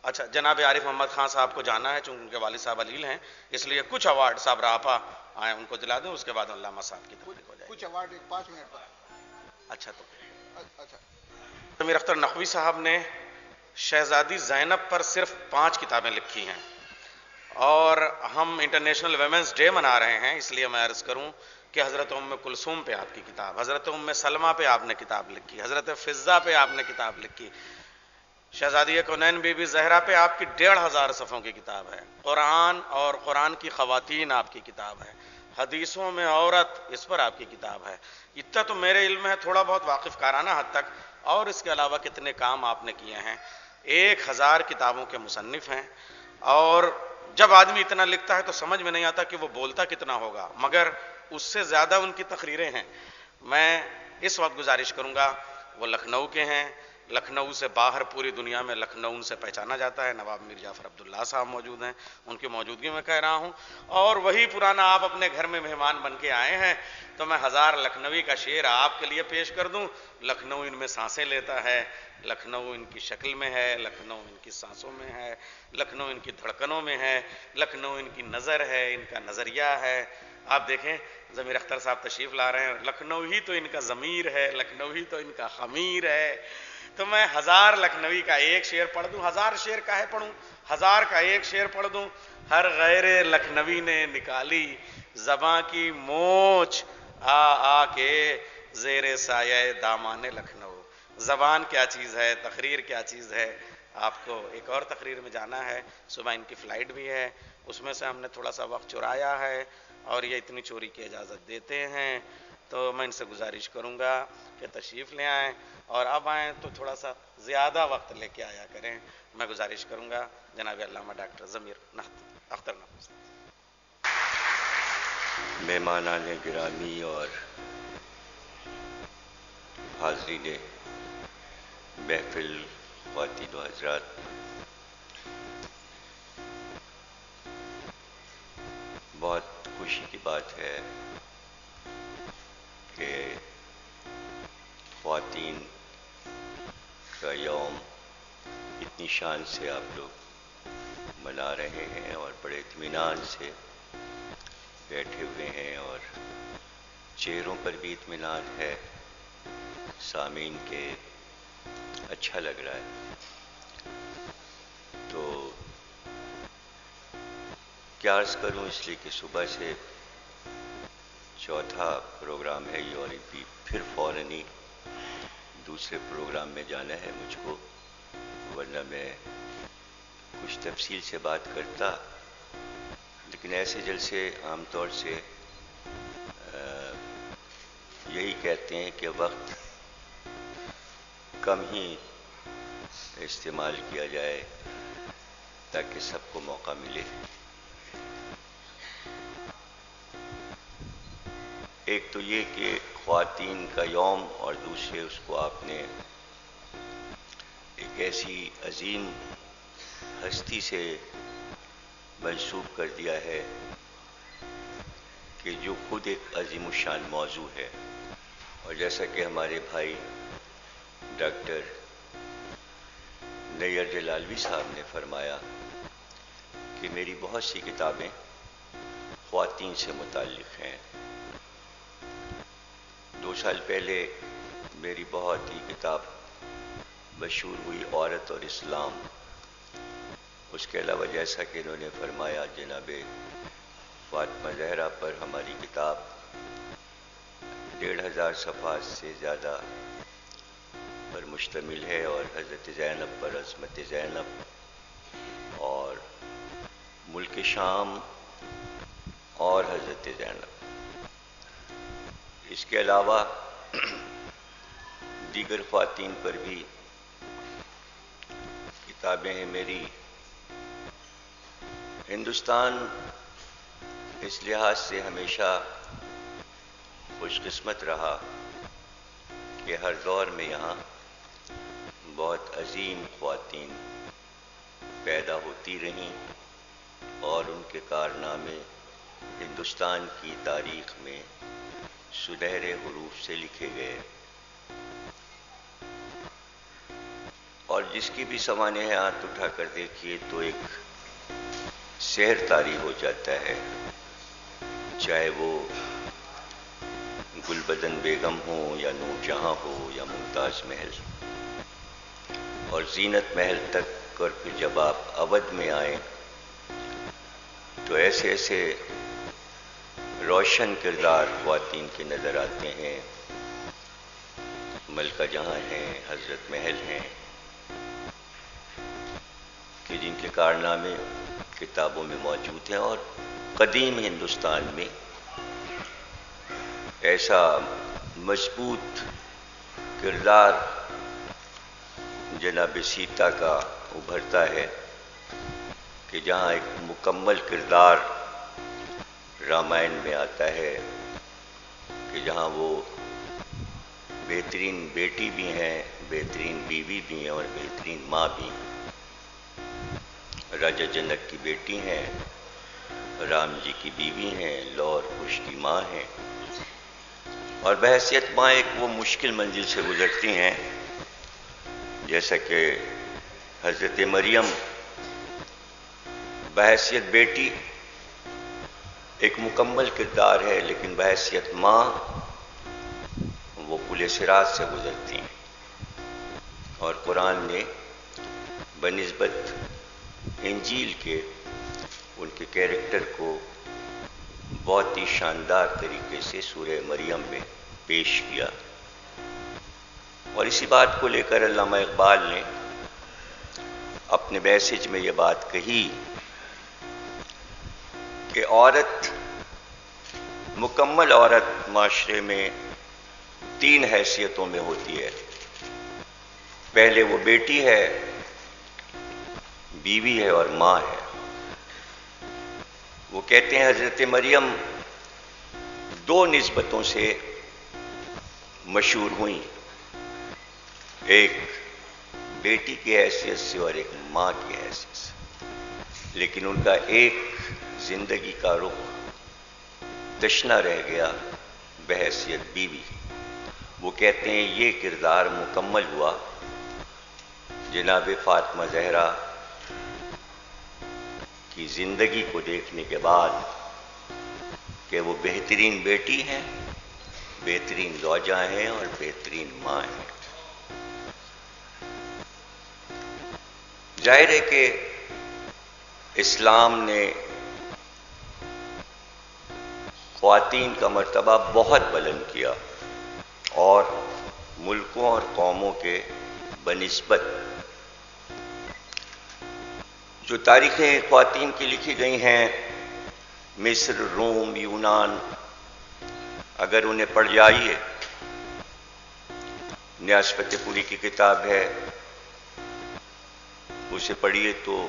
اچھا، جناب عارف محمد خان صاحب کو جانا ہے چونکہ ان کے والد صاحب علیل ہیں، اس لیے کچھ ایوارڈ صاحب راپا آئے ان کو دلا دیں، اس کے بعد علامہ صاحب کی تقریر ہو جائے گی. کچھ ایوارڈ 5 منٹ پر. اچھا، تو اچھا، ضمیر اختر نقوی صاحب نے شہزادی زینب پر صرف 5 کتابیں لکھی ہیں اور ہم انٹرنیشنل ویمنز ڈے منا رہے ہیں، اس لیے میں عرض کروں کہ حضرت ام کلثوم پہ آپ کی کتاب، حضرت ام سلمہ پہ آپ نے کتاب لکھی، حضرت فضہ پہ آپ نے کتاب لکھی، شہزادی کونین بی بی زہرا پہ آپ کی 1500 صفحوں کی کتاب ہے، قرآن اور قرآن کی خواتین آپ کی کتاب ہے، حدیثوں میں عورت اس پر آپ کی کتاب ہے. اتنا تو میرے علم ہے، تھوڑا بہت واقف کارانہ حد تک، اور اس کے علاوہ کتنے کام آپ نے کیے ہیں. 1000 کتابوں کے مصنف ہیں. اور جب آدمی اتنا لکھتا ہے تو سمجھ میں نہیں آتا کہ وہ بولتا کتنا ہوگا، مگر اس سے زیادہ ان کی تقریریں ہیں. میں اس وقت گزارش کروں گا، وہ لکھنؤ کے ہیں، لکھنؤ سے باہر پوری دنیا میں لکھنؤ ان سے پہچانا جاتا ہے. نواب میر جعفر عبداللہ صاحب موجود ہیں، ان کی موجودگی میں کہہ رہا ہوں. اور وہی پرانا آپ اپنے گھر میں مہمان بن کے آئے ہیں تو میں 1000 لکھنوی کا شعر آپ کے لیے پیش کر دوں. لکھنؤ ان میں سانسیں لیتا ہے، لکھنؤ ان کی شکل میں ہے، لکھنؤ ان کی سانسوں میں ہے، لکھنؤ ان کی دھڑکنوں میں ہے، لکھنؤ ان کی نظر ہے، ان کا نظریہ ہے. آپ دیکھیں ضمیر اختر صاحب تشریف لا رہے ہیں، لکھنؤ ہی تو ان کا ضمیر ہے، لکھنؤ ہی تو ان کا خمیر ہے. تو میں 1000 لکھنوی کا ایک شعر پڑھ دوں. 1000 شعر کاہے پڑھوں، 1000 کا ایک شعر پڑھ دوں. ہر غیر لکھنوی نے نکالی زباں کی موچ، آ آ کے زیر سایہ دامان لکھنؤ. زبان کیا چیز ہے، تقریر کیا چیز ہے. آپ کو ایک اور تقریر میں جانا ہے، صبح ان کی فلائٹ بھی ہے، اس میں سے ہم نے تھوڑا سا وقت چرایا ہے اور یہ اتنی چوری کی اجازت دیتے ہیں. تو میں ان سے گزارش کروں گا کہ تشریف لے آئیں، اور اب آئیں تو تھوڑا سا زیادہ وقت لے کے آیا کریں. میں گزارش کروں گا جناب علامہ ڈاکٹر ضمیر اختر نقوی. مہمانان گرامی اور حاضرین محفل، خواتین و حضرات، بہت خوشی کی بات ہے کہ خواتین کا یوم اتنی شان سے آپ لوگ منا رہے ہیں اور بڑے اطمینان سے بیٹھے ہوئے ہیں، اور چہروں پر بھی اطمینان ہے، سامعین کے اچھا لگ رہا ہے. تو کیا عرض کروں، اس لیے کہ صبح سے چوتھا پروگرام ہے یہ، اور پھر فوراً ہی دوسرے پروگرام میں جانا ہے مجھ کو، ورنہ میں کچھ تفصیل سے بات کرتا. لیکن ایسے جلسے عام طور سے یہی کہتے ہیں کہ وقت کم ہی استعمال کیا جائے تاکہ سب کو موقع ملے. ایک تو یہ کہ خواتین کا یوم، اور دوسرے اس کو آپ نے ایک ایسی عظیم ہستی سے منسوب کر دیا ہے کہ جو خود ایک عظیم الشان موضوع ہے. اور جیسا کہ ہمارے بھائی ڈاکٹر نیئر جلالوی صاحب نے فرمایا کہ میری بہت سی کتابیں خواتین سے متعلق ہیں. 2 سال پہلے میری بہت ہی کتاب مشہور ہوئی، عورت اور اسلام. اس کے علاوہ جیسا کہ انہوں نے فرمایا، جناب فاطمہ زہرا پر ہماری کتاب 1,500 صفحات سے زیادہ پر مشتمل ہے، اور حضرت زینب پر، عظمت زینب اور ملک شام اور حضرت زینب. اس کے علاوہ دیگر خواتین پر بھی کتابیں ہیں میری. ہندوستان اس لحاظ سے ہمیشہ خوش قسمت رہا کہ ہر دور میں یہاں بہت عظیم خواتین پیدا ہوتی رہیں، اور ان کے کارنامے ہندوستان کی تاریخ میں سنہرے حروف سے لکھے گئے. اور جس کی بھی سوانح ہاتھ اٹھا کر دیکھیے تو ایک سحر طاری ہو جاتا ہے، چاہے وہ گل بدن بیگم ہو یا نور جہاں ہو یا ممتاز محل. اور زینت محل تک، اور پھر جب آپ اودھ میں آئیں تو ایسے ایسے روشن کردار خواتین کے نظر آتے ہیں. ملکہ جہاں ہیں، حضرت محل ہیں، کہ جن کے کارنامے کتابوں میں موجود ہیں. اور قدیم ہندوستان میں ایسا مضبوط کردار جناب سیتا کا ابھرتا ہے کہ جہاں ایک مکمل کردار رامائن میں آتا ہے، کہ جہاں وہ بہترین بیٹی بھی ہیں، بہترین بیوی بھی ہیں، اور بہترین ماں بھی. راجا جنک کی بیٹی ہیں، رام جی کی بیوی ہیں، لو اور کش کی ماں ہیں. اور بحیثیت ماں ایک وہ مشکل منزل سے گزرتی ہیں، جیسا کہ حضرت مریم بحیثیت بیٹی ایک مکمل کردار ہے، لیکن بحیثیت ماں وہ پل صراط سے گزرتی ہیں. اور قرآن نے بنسبت انجیل کے ان کے کیریکٹر کو بہت ہی شاندار طریقے سے سورہ مریم میں پیش کیا. اور اسی بات کو لے کر علامہ اقبال نے اپنے میسج میں یہ بات کہی کہ عورت مکمل عورت معاشرے میں 3 حیثیتوں میں ہوتی ہے. پہلے وہ بیٹی ہے، بیوی ہے اور ماں ہے. وہ کہتے ہیں حضرت مریم 2 نسبتوں سے مشہور ہوئیں، ایک بیٹی کی حیثیت سے اور ایک ماں کی حیثیت سے، لیکن ان کا ایک زندگی کا رخ تشنا رہ گیا بحیثیت بیوی. وہ کہتے ہیں یہ کردار مکمل ہوا جناب فاطمہ زہرا کی زندگی کو دیکھنے کے بعد کہ وہ بہترین بیٹی ہیں، بہترین زوجہ ہیں اور بہترین ماں ہیں. ظاہر ہے کہ اسلام نے خواتین کا مرتبہ بہت بلند کیا اور ملکوں اور قوموں کے بنسبت جو تاریخیں خواتین کی لکھی گئی ہیں، مصر، روم، یونان، اگر انہیں پڑھ جائیے، نیاز فتح پوری کی کتاب ہے، اسے پڑھیے تو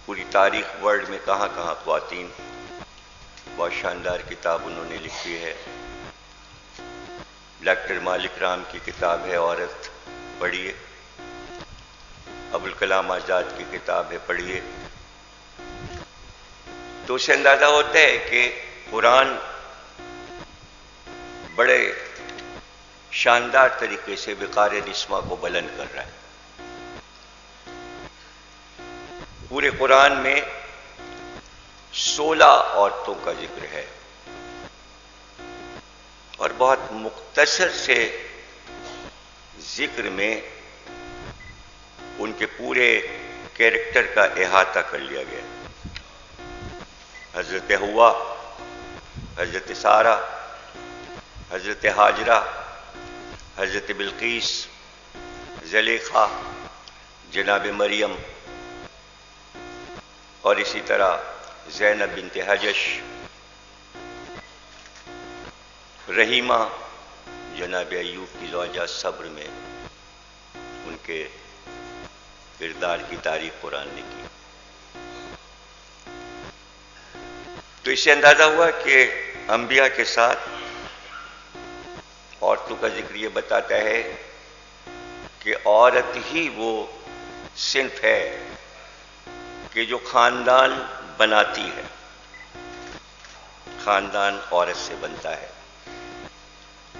پوری تاریخ ورلڈ میں کہاں کہاں خواتین، بہت شاندار کتاب انہوں نے لکھی ہے. ڈاکٹر مالک رام کی کتاب ہے عورت، پڑھیے. ابوالکلام آزاد کی کتاب ہے، پڑھیے. تو اسے اندازہ ہوتا ہے کہ قرآن بڑے شاندار طریقے سے وقار نسواں کو بلند کر رہا ہے. پورے قرآن میں 16 عورتوں کا ذکر ہے اور بہت مختصر سے ذکر میں ان کے پورے کیریکٹر کا احاطہ کر لیا گیا. حضرت حوا، حضرت سارہ، حضرت ہاجرہ، حضرت بلقیس، زلیخا، جناب مریم، اور اسی طرح زینب بنت حجش، رحیمہ جناب ایوب کی زوجہ، صبر میں ان کے کردار کی تعریف قرآن نے کی. تو اس سے اندازہ ہوا کہ انبیاء کے ساتھ عورتوں کا ذکر یہ بتاتا ہے کہ عورت ہی وہ صنف ہے کہ جو خاندان بناتی ہے. خاندان عورت سے بنتا ہے.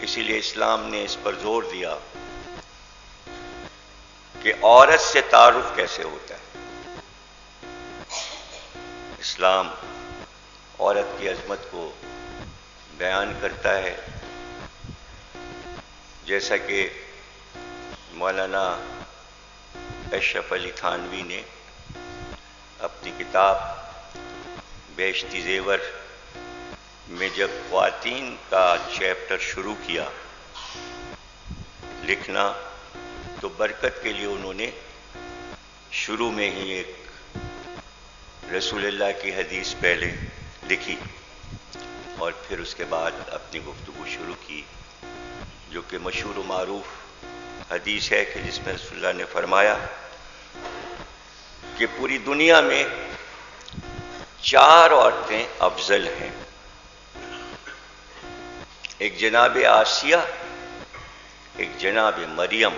اسی لیے اسلام نے اس پر زور دیا کہ عورت سے تعارف کیسے ہوتا ہے. اسلام عورت کی عظمت کو بیان کرتا ہے، جیسا کہ مولانا اشرف علی تھانوی نے اپنی کتاب بیشتی زیور میں جب خواتین کا چیپٹر شروع کیا لکھنا تو برکت کے لیے انہوں نے شروع میں ہی ایک رسول اللہ کی حدیث پہلے لکھی اور پھر اس کے بعد اپنی گفتگو شروع کی، جو کہ مشہور و معروف حدیث ہے کہ جس میں رسول اللہ نے فرمایا کہ پوری دنیا میں 4 عورتیں افضل ہیں. ایک جناب آسیہ، ایک جناب مریم،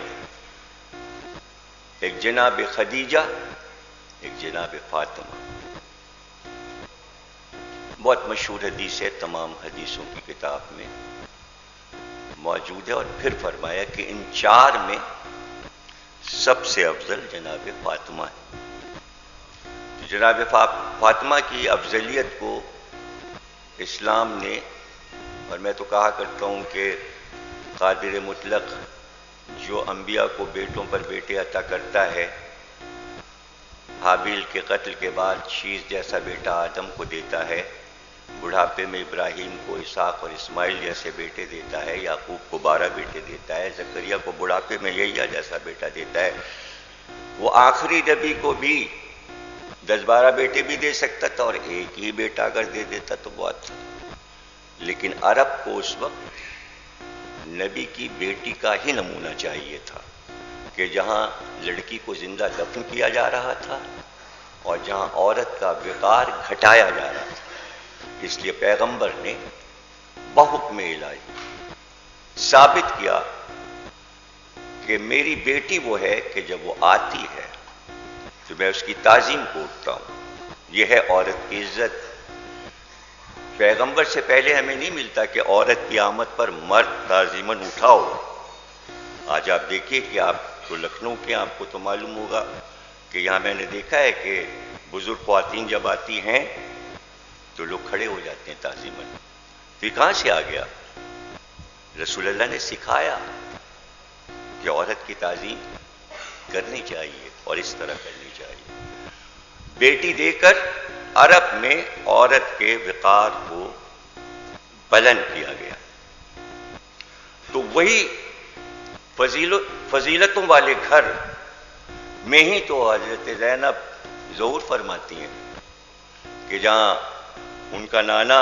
ایک جناب خدیجہ، ایک جناب فاطمہ. بہت مشہور حدیث ہے، تمام حدیثوں کی کتاب میں موجود ہے. اور پھر فرمایا کہ ان 4 میں سب سے افضل جناب فاطمہ ہے. جناب فاطمہ کی افضلیت کو اسلام نے، اور میں تو کہا کرتا ہوں کہ قادر مطلق جو انبیاء کو بیٹوں پر بیٹے عطا کرتا ہے، حابیل کے قتل کے بعد شیش جیسا بیٹا آدم کو دیتا ہے، بڑھاپے میں ابراہیم کو اسحاق اور اسماعیل جیسے بیٹے دیتا ہے، یعقوب کو 12 بیٹے دیتا ہے، زکریا کو بڑھاپے میں یحییٰ جیسا بیٹا دیتا ہے. وہ آخری نبی کو بھی 10-12 بیٹے بھی دے سکتا تھا اور ایک ہی بیٹا اگر دے دیتا تو بہت تھا. لیکن عرب کو اس وقت نبی کی بیٹی کا ہی نمونہ چاہیے تھا کہ جہاں لڑکی کو زندہ دفن کیا جا رہا تھا اور جہاں عورت کا وقار گھٹایا جا رہا تھا، اس لیے پیغمبر نے بحکم الہی ثابت کیا کہ میری بیٹی وہ ہے کہ جب وہ آتی ہے تو میں اس کی تعظیم کرتا ہوں۔ یہ ہے عورت کی عزت۔ پیغمبر سے پہلے ہمیں نہیں ملتا کہ عورت کی آمد پر مرد تعظیماً اٹھاؤ۔ آج آپ دیکھیے کہ آپ تو لکھنؤ کے، آپ کو تو معلوم ہوگا کہ یہاں میں نے دیکھا ہے کہ بزرگ خواتین جب آتی ہیں تو لوگ کھڑے ہو جاتے ہیں تعظیماً۔ تو یہ کہاں سے آ گیا؟ رسول اللہ نے سکھایا کہ عورت کی تعظیم کرنی چاہیے اور اس طرح کرنی چاہیے۔ بیٹی دے کر عرب میں عورت کے وقار کو بلند کیا گیا۔ تو وہی فضیلتوں والے گھر میں ہی تو حضرت زینب ظہور فرماتی ہیں کہ جہاں ان کا نانا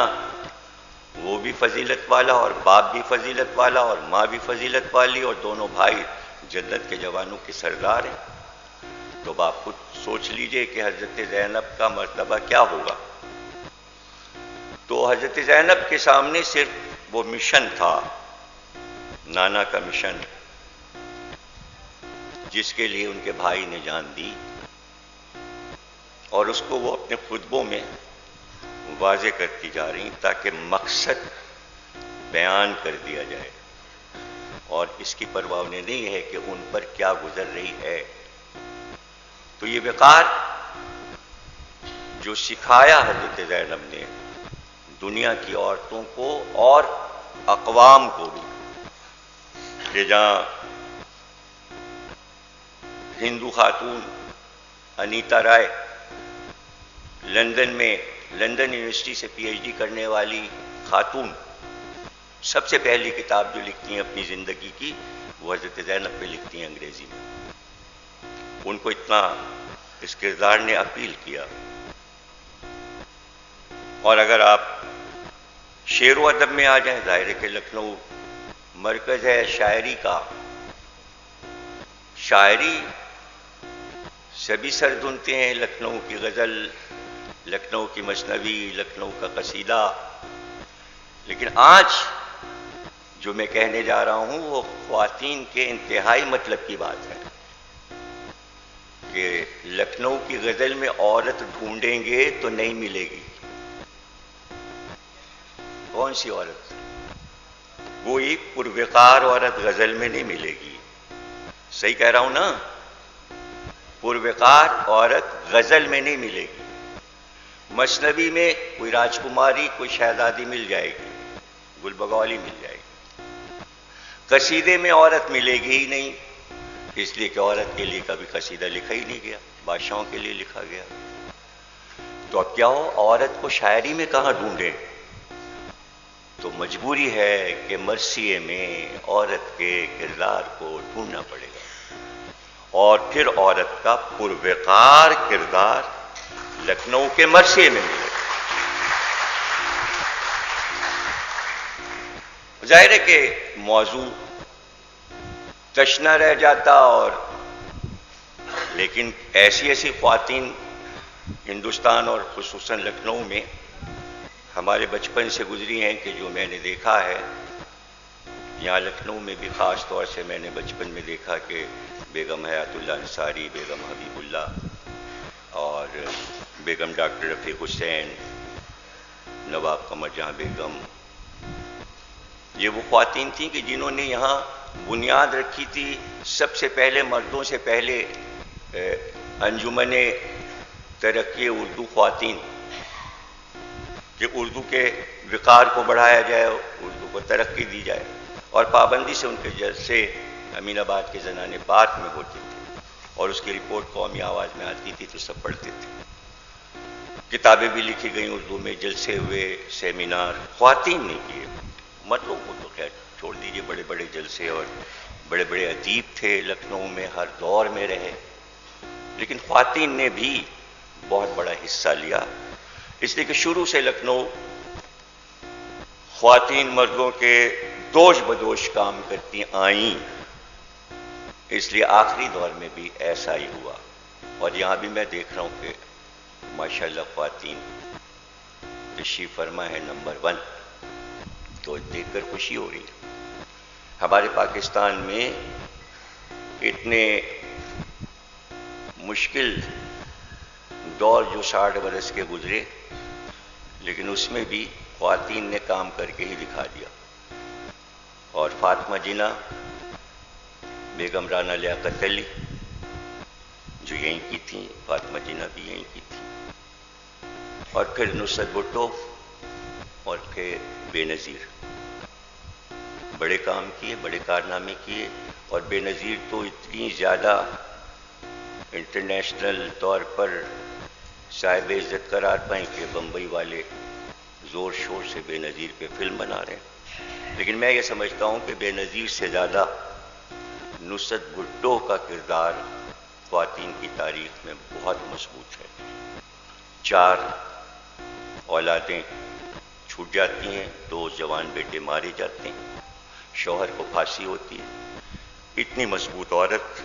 وہ بھی فضیلت والا اور باپ بھی فضیلت والا اور ماں بھی فضیلت والی اور دونوں بھائی جنت کے جوانوں کے سردار ہیں، تو آپ خود سوچ لیجئے کہ حضرت زینب کا مرتبہ کیا ہوگا۔ تو حضرت زینب کے سامنے صرف وہ مشن تھا، نانا کا مشن، جس کے لیے ان کے بھائی نے جان دی، اور اس کو وہ اپنے خطبوں میں واضح کرتی جا رہی تاکہ مقصد بیان کر دیا جائے، اور اس کی پرواہ انہیں نہیں ہے کہ ان پر کیا گزر رہی ہے۔ تو یہ وقار جو سکھایا حضرت زینب نے دنیا کی عورتوں کو اور اقوام کو بھی، کہ جہاں ہندو خاتون انیتا رائے لندن یونیورسٹی سے پی ایچ ڈی کرنے والی خاتون سب سے پہلی کتاب جو لکھتی ہیں اپنی زندگی کی وہ حضرت زینب پہ لکھتی ہیں انگریزی میں۔ ان کو اتنا اس کردار نے اپیل کیا۔ اور اگر آپ شعر و ادب میں آ جائیں، ظاہر ہے کہ لکھنؤ مرکز ہے شاعری کا، شاعری سبھی سر دھنتے ہیں، لکھنؤ کی غزل، لکھنؤ کی مثنوی، لکھنؤ کا قصیدہ، لیکن آج جو میں کہنے جا رہا ہوں وہ خواتین کے انتہائی مطلب کی بات ہے کہ لکھنؤ کی غزل میں عورت ڈھونڈیں گے تو نہیں ملے گی۔ کون سی عورت؟ وہی پروقار عورت غزل میں نہیں ملے گی۔ صحیح کہہ رہا ہوں نا؟ پروقار عورت غزل میں نہیں ملے گی۔ مثنوی میں کوئی راجکماری، کوئی شہزادی مل جائے گی، گل بگولی مل جائے گی، قصیدے میں عورت ملے گی ہی نہیں، اس لیے کہ عورت کے لیے کبھی قصیدہ لکھا ہی نہیں گیا، بادشاہوں کے لیے لکھا گیا۔ تو اب کیا ہو، عورت کو شاعری میں کہاں ڈھونڈیں؟ تو مجبوری ہے کہ مرثیے میں عورت کے کردار کو ڈھونڈنا پڑے گا، اور پھر عورت کا پروقار کردار لکھنؤ کے مرثیے میں ملے گا۔ ظاہر ہے کہ موضوع تشنا رہ جاتا، اور لیکن ایسی خواتین ہندوستان اور خصوصاً لکھنؤ میں ہمارے بچپن سے گزری ہیں کہ جو میں نے دیکھا ہے یہاں لکھنؤ میں بھی، خاص طور سے میں نے بچپن میں دیکھا کہ بیگم حیات اللہ انصاری، بیگم حبیب اللہ اور بیگم ڈاکٹر رفیق حسین، نواب قمر جہاں بیگم، یہ وہ خواتین تھیں کہ جنہوں نے یہاں بنیاد رکھی تھی۔ سب سے پہلے مردوں سے پہلے انجمن ترقی اردو خواتین، کہ اردو کے وقار کو بڑھایا جائے، اردو کو ترقی دی جائے، اور پابندی سے ان کے جلسے امین آباد کے زنانے پارک میں ہوتے تھے، اور اس کی رپورٹ قومی آواز میں آتی تھی تو سب پڑھتے تھے۔ کتابیں بھی لکھی گئیں اردو میں، جلسے ہوئے، سیمینار خواتین نے کیے۔ مردوں کو تو خیر چھوڑ دیجیے، بڑے بڑے جلسے اور بڑے بڑے ادیب تھے لکھنؤ میں، ہر دور میں رہے، لیکن خواتین نے بھی بہت بڑا حصہ لیا، اس لیے کہ شروع سے لکھنؤ خواتین مردوں کے دوش بدوش کام کرتی آئیں، اس لیے آخری دور میں بھی ایسا ہی ہوا، اور یہاں بھی میں دیکھ رہا ہوں کہ ماشاءاللہ خواتین تشریف فرما ہے نمبر 1، تو دیکھ کر خوشی ہو رہی ہے۔ ہمارے پاکستان میں اتنے مشکل دور جو 60 برس کے گزرے، لیکن اس میں بھی خواتین نے کام کر کے ہی دکھا دیا، اور فاطمہ جناح، بیگم رانا لیاقت علی جو یہیں کی تھیں، فاطمہ جناح بھی یہیں کی تھی، اور پھر نصرت بھٹو، اور پھر بے نظیر، بڑے کام کیے، بڑے کارنامے کیے، اور بے نظیر تو اتنی زیادہ انٹرنیشنل طور پر صاحب عزت قرار پائیں کہ بمبئی والے زور شور سے بے نظیر پہ فلم بنا رہے ہیں۔ لیکن میں یہ سمجھتا ہوں کہ بے نظیر سے زیادہ نصرت بھٹو کا کردار خواتین کی تاریخ میں بہت مضبوط ہے۔ 4 اولادیں چھوٹ جاتی ہیں، 2 جوان بیٹے مارے جاتے ہیں، شوہر کو پھانسی ہوتی ہے۔ اتنی مضبوط عورت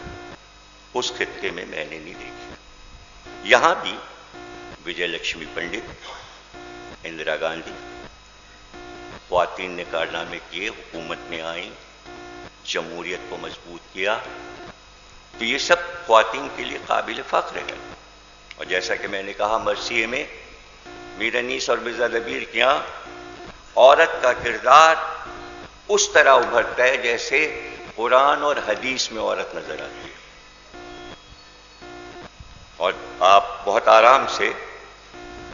اس خطے میں نے نہیں دیکھی۔ یہاں بھی وجے لکشمی پنڈت، اندرا گاندھی، خواتین نے کارنامے کیے، حکومت میں آئیں، جمہوریت کو مضبوط کیا، تو یہ سب خواتین کے لیے قابل فخر ہے۔ اور جیسا کہ میں نے کہا، مرثیے میں میر انیس اور مرزا دبیر کے یہاں عورت کا کردار اس طرح ابھرتا ہے جیسے قرآن اور حدیث میں عورت نظر آتی ہے، اور آپ بہت آرام سے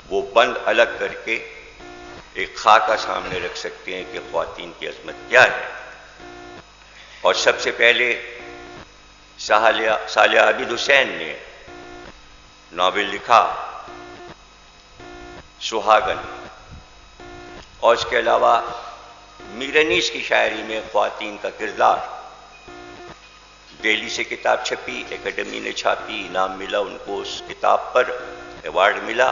وہ بند الگ کر کے ایک خاکہ سامنے رکھ سکتے ہیں کہ خواتین کی عظمت کیا ہے۔ اور سب سے پہلے صالح عابد حسین نے ناول لکھا سہاگن، اور اس کے علاوہ میر انیس کی شاعری میں خواتین کا کردار، دہلی سے کتاب چھپی، اکیڈمی نے چھاپی، انعام ملا ان کو اس کتاب پر، ایوارڈ ملا،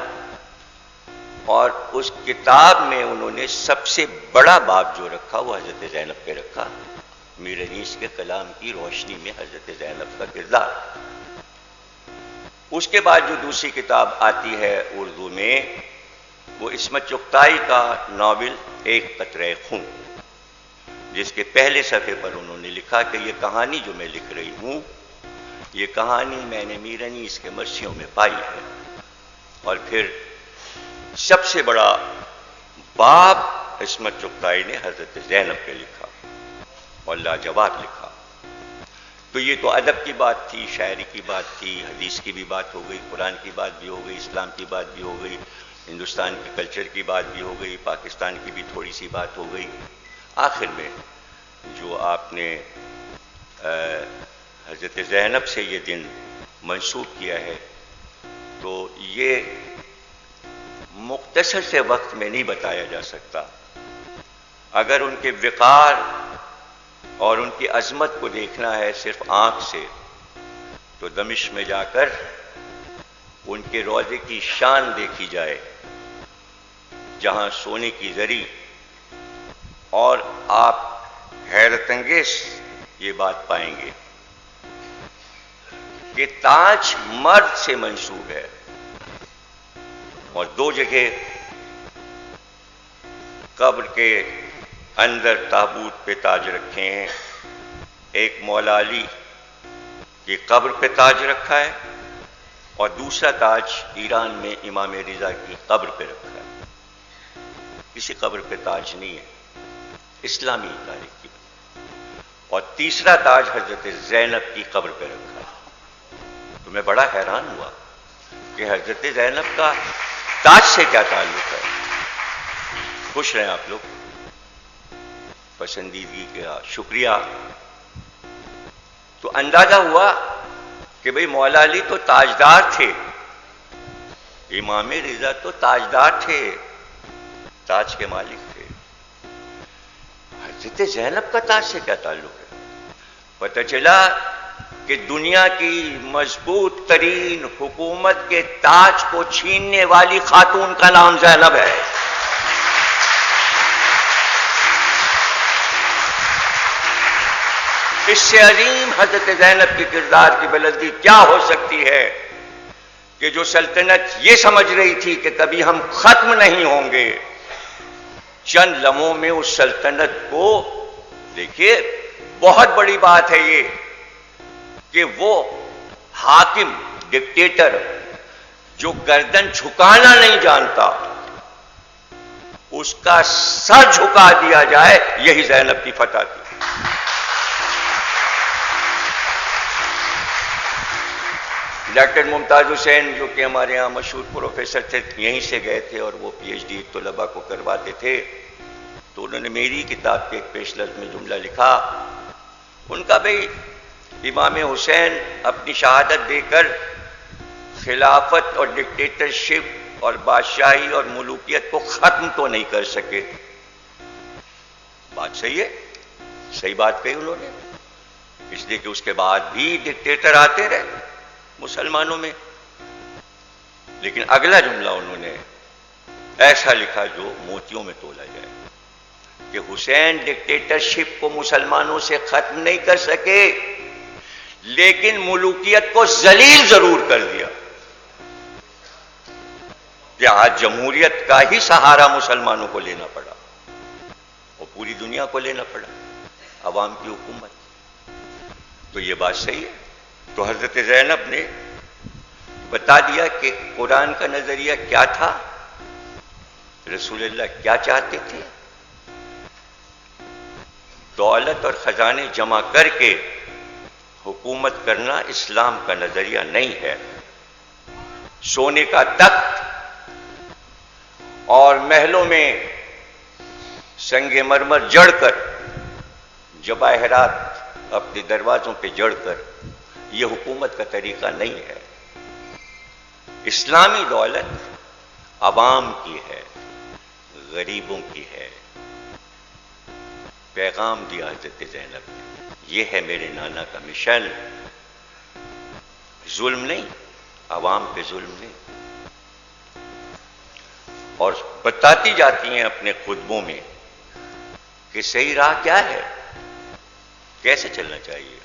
اور اس کتاب میں انہوں نے سب سے بڑا باب جو رکھا وہ حضرت زینب پہ رکھا، میر انیس کے کلام کی روشنی میں حضرت زینب کا کردار۔ اس کے بعد جو دوسری کتاب آتی ہے اردو میں، وہ عصمت چغتائی کا ناول ایک قطرہ خون، جس کے پہلے صفحے پر انہوں نے لکھا کہ یہ کہانی جو میں لکھ رہی ہوں، یہ کہانی میں نے میر انیس کے مرثیوں میں پائی ہے۔ اور پھر سب سے بڑا باب عصمت چغتائی نے حضرت زینب پہ لکھا اور لاجواب لکھا۔ تو یہ تو ادب کی بات تھی، شاعری کی بات تھی، حدیث کی بھی بات ہو گئی، قرآن کی بات بھی ہو گئی، اسلام کی بات بھی ہو گئی، ہندوستان کے کلچر کی بات بھی ہو گئی، پاکستان کی بھی تھوڑی سی بات ہو گئی۔ آخر میں جو آپ نے حضرت زینب سے یہ دن منسوب کیا ہے، تو یہ مختصر سے وقت میں نہیں بتایا جا سکتا۔ اگر ان کے وقار اور ان کی عظمت کو دیکھنا ہے صرف آنکھ سے، تو دمشق میں جا کر ان کے روضے کی شان دیکھی جائے، جہاں سونے کی زری، اور آپ حیرت انگیز یہ بات پائیں گے کہ تاج مرد سے منسوب ہے، اور 2 جگہ قبر کے اندر تابوت پہ تاج رکھے ہیں، ایک مولا علی کی قبر پہ تاج رکھا ہے، اور دوسرا تاج ایران میں امام رضا کی قبر پہ رکھا ہے۔ کسی قبر پہ تاج نہیں ہے اسلامی تاریخ کی، اور تیسرا تاج حضرت زینب کی قبر پہ رکھا ہے۔ تو میں بڑا حیران ہوا کہ حضرت زینب کا تاج سے کیا تعلق ہے۔ خوش رہیں آپ لوگ، پسندیدگی کا شکریہ۔ تو اندازہ ہوا کہ بھئی مولا علی تو تاجدار تھے، امام رضا تو تاجدار تھے، تاج کے مالک تھے، حضرت زینب کا تاج سے کیا تعلق ہے؟ پتہ چلا کہ دنیا کی مضبوط ترین حکومت کے تاج کو چھیننے والی خاتون کا نام زینب ہے۔ اس سے عظیم حضرت زینب کے کردار کی بلندی کیا ہو سکتی ہے کہ جو سلطنت یہ سمجھ رہی تھی کہ کبھی ہم ختم نہیں ہوں گے، چند لمحوں میں اس سلطنت کو، دیکھیے بہت بڑی بات ہے یہ کہ وہ حاکم ڈکٹیٹر جو گردن جھکانا نہیں جانتا اس کا سر جھکا دیا جائے، یہی زینب کی فتح تھی۔ ڈاکٹر ممتاز حسین جو کہ ہمارے یہاں مشہور پروفیسر تھے، یہیں سے گئے تھے اور وہ پی ایچ ڈی طلباء کو کرواتے تھے، تو انہوں نے میری کتاب کے ایک پیش لفظ میں جملہ لکھا، ان کا بھئی امام حسین اپنی شہادت دے کر خلافت اور ڈکٹیٹرشپ اور بادشاہی اور ملوکیت کو ختم تو نہیں کر سکے۔ بات صحیح ہے، صحیح بات کہی انہوں نے، اس لیے کہ اس کے بعد بھی ڈکٹیٹر آتے رہے مسلمانوں میں، لیکن اگلا جملہ انہوں نے ایسا لکھا جو موتیوں میں تولا جائے کہ حسین ڈکٹیٹرشپ کو مسلمانوں سے ختم نہیں کر سکے لیکن ملوکیت کو ذلیل ضرور کر دیا، کہ آج جمہوریت کا ہی سہارا مسلمانوں کو لینا پڑا اور پوری دنیا کو لینا پڑا، عوام کی حکومت۔ تو یہ بات صحیح ہے۔ تو حضرت زینب نے بتا دیا کہ قرآن کا نظریہ کیا تھا، رسول اللہ کیا چاہتے تھے۔ دولت اور خزانے جمع کر کے حکومت کرنا اسلام کا نظریہ نہیں ہے۔ سونے کا تخت اور محلوں میں سنگ مرمر جڑ کر، جواہرات اپنے دروازوں پہ جڑ کر، یہ حکومت کا طریقہ نہیں ہے۔ اسلامی دولت عوام کی ہے، غریبوں کی ہے۔ پیغام دیا حضرت زینب نے، یہ ہے میرے نانا کا مشن، ظلم نہیں، عوام پہ ظلم نہیں۔ اور بتاتی جاتی ہیں اپنے خطبوں میں کہ صحیح راہ کیا ہے، کیسے چلنا چاہیے۔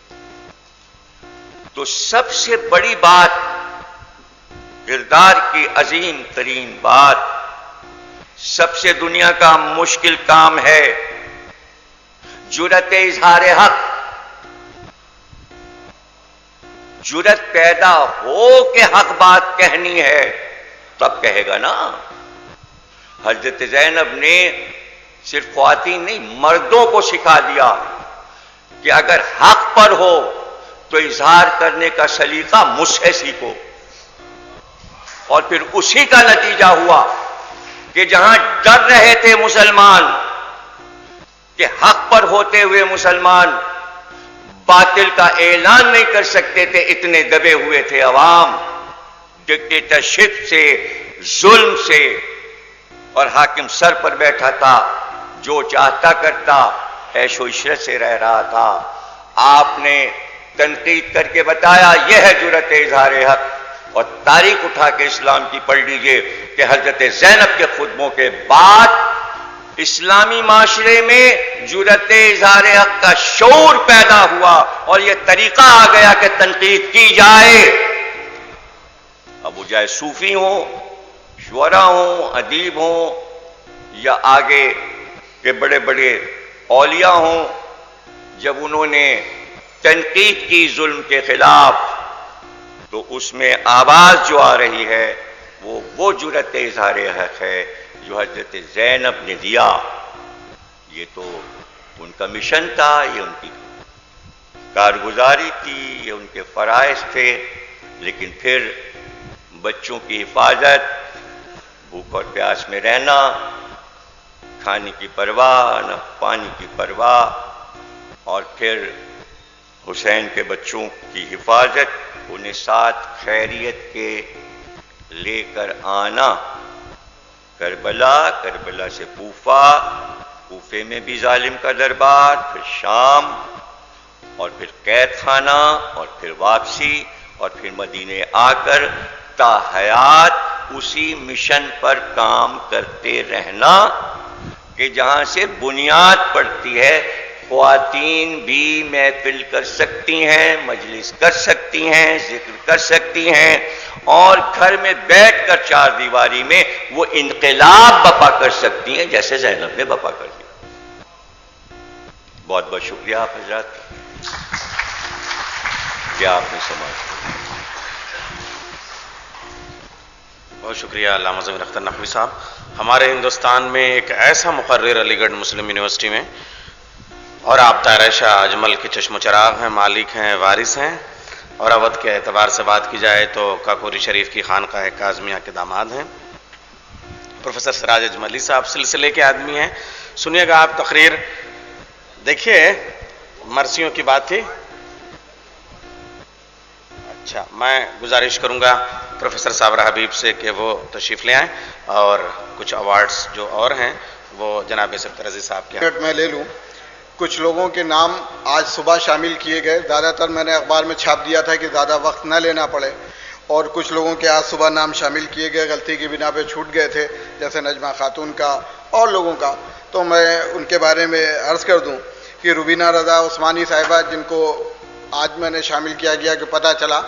تو سب سے بڑی بات، کردار کی عظیم ترین بات، سب سے دنیا کا مشکل کام ہے جرأت اظہار حق۔ جرأت پیدا ہو کہ حق بات کہنی ہے تب کہے گا نا۔ حضرت زینب نے صرف خواتین نہیں، مردوں کو سکھا دیا کہ اگر حق پر ہو تو اظہار کرنے کا سلیقہ مجھ سے سیکھو۔ اور پھر اسی کا نتیجہ ہوا کہ جہاں ڈر رہے تھے مسلمان کہ حق پر ہوتے ہوئے مسلمان باطل کا اعلان نہیں کر سکتے تھے، اتنے دبے ہوئے تھے عوام ڈکٹیٹرشپ سے، ظلم سے، اور حاکم سر پر بیٹھا تھا، جو چاہتا کرتا، عیش و عشرت سے رہ رہا تھا۔ آپ نے تنقید کر کے بتایا یہ ہے جرأت اظہار حق۔ اور تاریخ اٹھا کے اسلام کی پڑھ لیجئے کہ حضرت زینب کے خطبوں کے بعد اسلامی معاشرے میں جرأت اظہار حق کا شعور پیدا ہوا اور یہ طریقہ آ گیا کہ تنقید کی جائے، اب وہ چاہے صوفی ہوں، شعراء ہوں، ادیب ہوں، یا آگے کے بڑے بڑے اولیاء ہوں، جب انہوں نے تنقید کی ظلم کے خلاف تو اس میں آواز جو آ رہی ہے وہ جرأت اظہار حق ہے جو حضرت زینب نے دیا۔ یہ تو ان کا مشن تھا، یہ ان کی کارگزاری تھی، یہ ان کے فرائض تھے، لیکن پھر بچوں کی حفاظت، بھوک اور پیاس میں رہنا، کھانے کی پرواہ نہ پانی کی پرواہ، اور پھر حسین کے بچوں کی حفاظت، انہیں ساتھ خیریت کے لے کر آنا، کربلا سے کوفے میں بھی ظالم کا دربار، پھر شام، اور پھر قید خانہ، اور پھر واپسی، اور پھر مدینے آ کر تا حیات اسی مشن پر کام کرتے رہنا کہ جہاں سے بنیاد پڑتی ہے خواتین بھی محفل کر سکتی ہیں، مجلس کر سکتی ہیں، ذکر کر سکتی ہیں، اور گھر میں بیٹھ کر چار دیواری میں وہ انقلاب بپا کر سکتی ہیں جیسے زینب نے بپا کر دیا۔ بہت بہت شکریہ آپ حضرات کیا آپ نے سماعت۔ بہت شکریہ علامہ ضمیر اختر نقوی صاحب۔ ہمارے ہندوستان میں ایک ایسا مقرر علی گڑھ مسلم یونیورسٹی میں، اور آپ طاہرہ شاہ اجمل کے چشم و چراغ ہیں، مالک ہیں، وارث ہیں، اور اودھ کے اعتبار سے بات کی جائے تو کاکوری شریف کی خانقاہ کاظمیہ کے داماد ہیں۔ پروفیسر سراج اجملی صاحب سلسلے کے آدمی ہیں۔ سنیے گا آپ تقریر۔ دیکھیے مرثیوں کی بات تھی۔ اچھا، میں گزارش کروں گا پروفیسر صابرہ حبیب سے کہ وہ تشریف لے آئیں، اور کچھ ایوارڈز جو اور ہیں وہ جناب سبت رضی صاحب کے ہیں۔ میں لے لوں۔ کچھ لوگوں کے نام آج صبح شامل کیے گئے، زیادہ تر میں نے اخبار میں چھاپ دیا تھا کہ زیادہ وقت نہ لینا پڑے، اور کچھ لوگوں کے آج صبح نام شامل کیے گئے، غلطی کی بنا پہ چھوٹ گئے تھے، جیسے نجمہ خاتون کا اور لوگوں کا، تو میں ان کے بارے میں عرض کر دوں کہ روبینہ رضا عثمانی صاحبہ، جن کو آج میں نے شامل کیا گیا کہ پتہ چلا،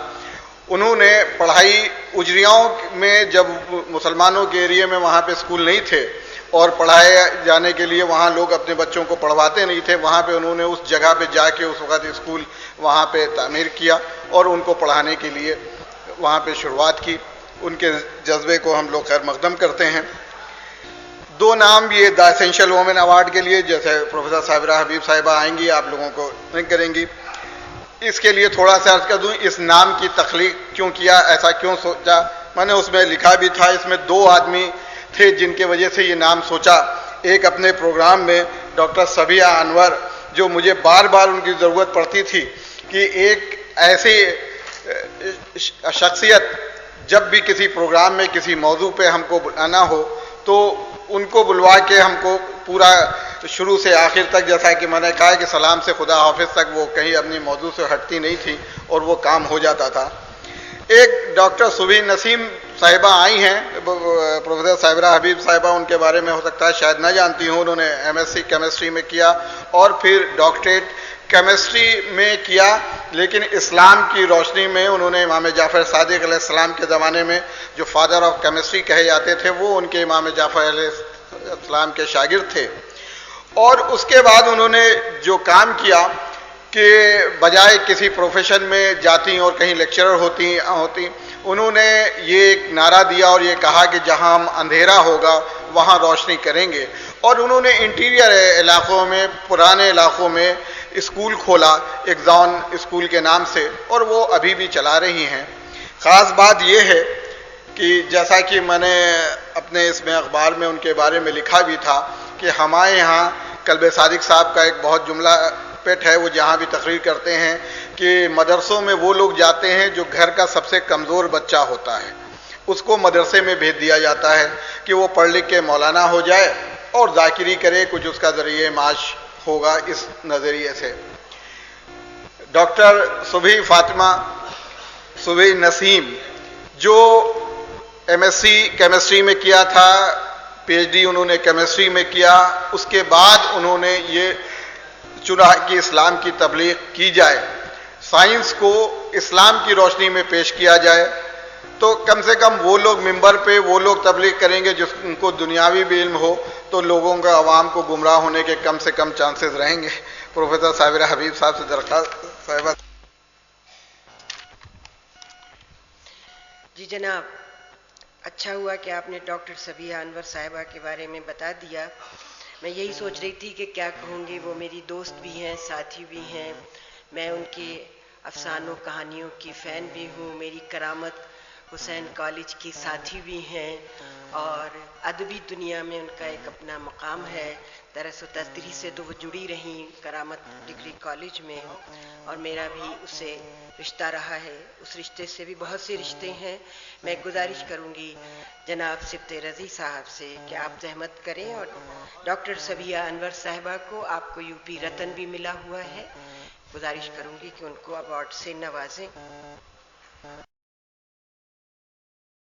انہوں نے پڑھائی اجریاؤں میں، جب مسلمانوں کے ایریے میں وہاں پہ اسکول نہیں تھے اور پڑھائے جانے کے لیے وہاں لوگ اپنے بچوں کو پڑھواتے نہیں تھے، وہاں پہ انہوں نے اس جگہ پہ جا کے اس وقت اسکول وہاں پہ تعمیر کیا اور ان کو پڑھانے کے لیے وہاں پہ شروعات کی۔ ان کے جذبے کو ہم لوگ خیر مقدم کرتے ہیں۔ دو نام یہ دا اسینشل وومن ایوارڈ کے لیے، جیسے پروفیسر صابرہ حبیب صاحبہ آئیں گی، آپ لوگوں کو کریں گی۔ اس کے لیے تھوڑا سا عرض کر دوں، اس نام کی تخلیق کیوں کیا، ایسا کیوں سوچا، میں نے اس میں لکھا بھی تھا۔ اس میں دو آدمی تھے جن کے وجہ سے یہ نام سوچا۔ ایک اپنے پروگرام میں ڈاکٹر صبیہ انور، جو مجھے بار بار ان کی ضرورت پڑتی تھی کہ ایک ایسی شخصیت جب بھی کسی پروگرام میں کسی موضوع پہ ہم کو بلانا ہو تو ان کو بلوا کے ہم کو پورا شروع سے آخر تک، جیسا کہ میں نے کہا کہ سلام سے خدا حافظ تک وہ کہیں اپنی موضوع سے ہٹتی نہیں تھی اور وہ کام ہو جاتا تھا۔ ایک ڈاکٹر سبھی نسیم صاحبہ آئی ہیں، پروفیسر صابرہ حبیب صاحبہ، ان کے بارے میں ہو سکتا ہے شاید نہ جانتی ہوں، انہوں نے MSc کیمسٹری میں کیا اور پھر ڈاکٹریٹ کیمسٹری میں کیا، لیکن اسلام کی روشنی میں انہوں نے امام جعفر صادق علیہ السلام کے زمانے میں جو فادر آف کیمسٹری کہے جاتے تھے، وہ ان کے امام جعفر علیہ السلام کے شاگرد تھے۔ اور اس کے بعد انہوں نے جو کام کیا کہ بجائے کسی پروفیشن میں جاتی اور کہیں لیکچرر ہوتی، انہوں نے یہ ایک نعرہ دیا اور یہ کہا کہ جہاں ہم اندھیرا ہوگا وہاں روشنی کریں گے، اور انہوں نے انٹیریئر علاقوں میں، پرانے علاقوں میں اسکول کھولا، ایگزان اسکول کے نام سے، اور وہ ابھی بھی چلا رہی ہیں۔ خاص بات یہ ہے کہ جیسا کہ میں نے اپنے اس میں اخبار میں ان کے بارے میں لکھا بھی تھا کہ ہمارے یہاں کلب صادق صاحب کا ایک بہت جملہ پیٹ ہے، وہ جہاں بھی تقریر کرتے ہیں کہ مدرسوں میں وہ لوگ جاتے ہیں جو گھر کا سب سے کمزور بچہ ہوتا ہے، اس کو مدرسے میں بھیج دیا جاتا ہے کہ وہ پڑھ لکھ کے مولانا ہو جائے اور ذاکری کرے، کچھ اس کا ذریعہ معاش ہوگا، اس نظریے سے۔ ڈاکٹر صبحی فاطمہ صبحی نسیم، جو MSc کیمسٹری میں کیا تھا، PhD انہوں نے کیمسٹری میں کیا، اس کے بعد انہوں نے یہ چنا کہ اسلام کی تبلیغ کی جائے، سائنس کو اسلام کی روشنی میں پیش کیا جائے، تو کم سے کم وہ لوگ ممبر پہ وہ لوگ تبلیغ کریں گے جس ان کو دنیاوی بھی علم ہو، تو لوگوں کا عوام کو گمراہ ہونے کے کم سے کم چانسز رہیں گے۔ پروفیسر صابرہ حبیب صاحب سے درخواست صاحبہ۔ جی جناب، اچھا ہوا کہ آپ نے ڈاکٹر صبیہ انور صاحبہ کے بارے میں بتا دیا۔ میں یہی سوچ رہی تھی کہ کیا کہوں گی، وہ میری دوست بھی ہیں، ساتھی بھی ہیں، میں ان کے افسانوں کہانیوں کی فین بھی ہوں، میری کرامت حسین کالج کی ساتھی بھی ہیں، اور ادبی دنیا میں ان کا ایک اپنا مقام ہے۔ درس و تدریس سے تو وہ جڑی رہیں کرامت ڈگری کالج میں، اور میرا بھی اس سے رشتہ رہا ہے، اس رشتے سے بھی بہت سے رشتے ہیں۔ میں گزارش کروں گی جناب سبت رضی صاحب سے کہ آپ زحمت کریں اور ڈاکٹر صبیہ انور صاحبہ کو، آپ کو UP رتن بھی ملا ہوا ہے، گزارش کروں گی کہ ان کو ایوارڈ سے نوازیں۔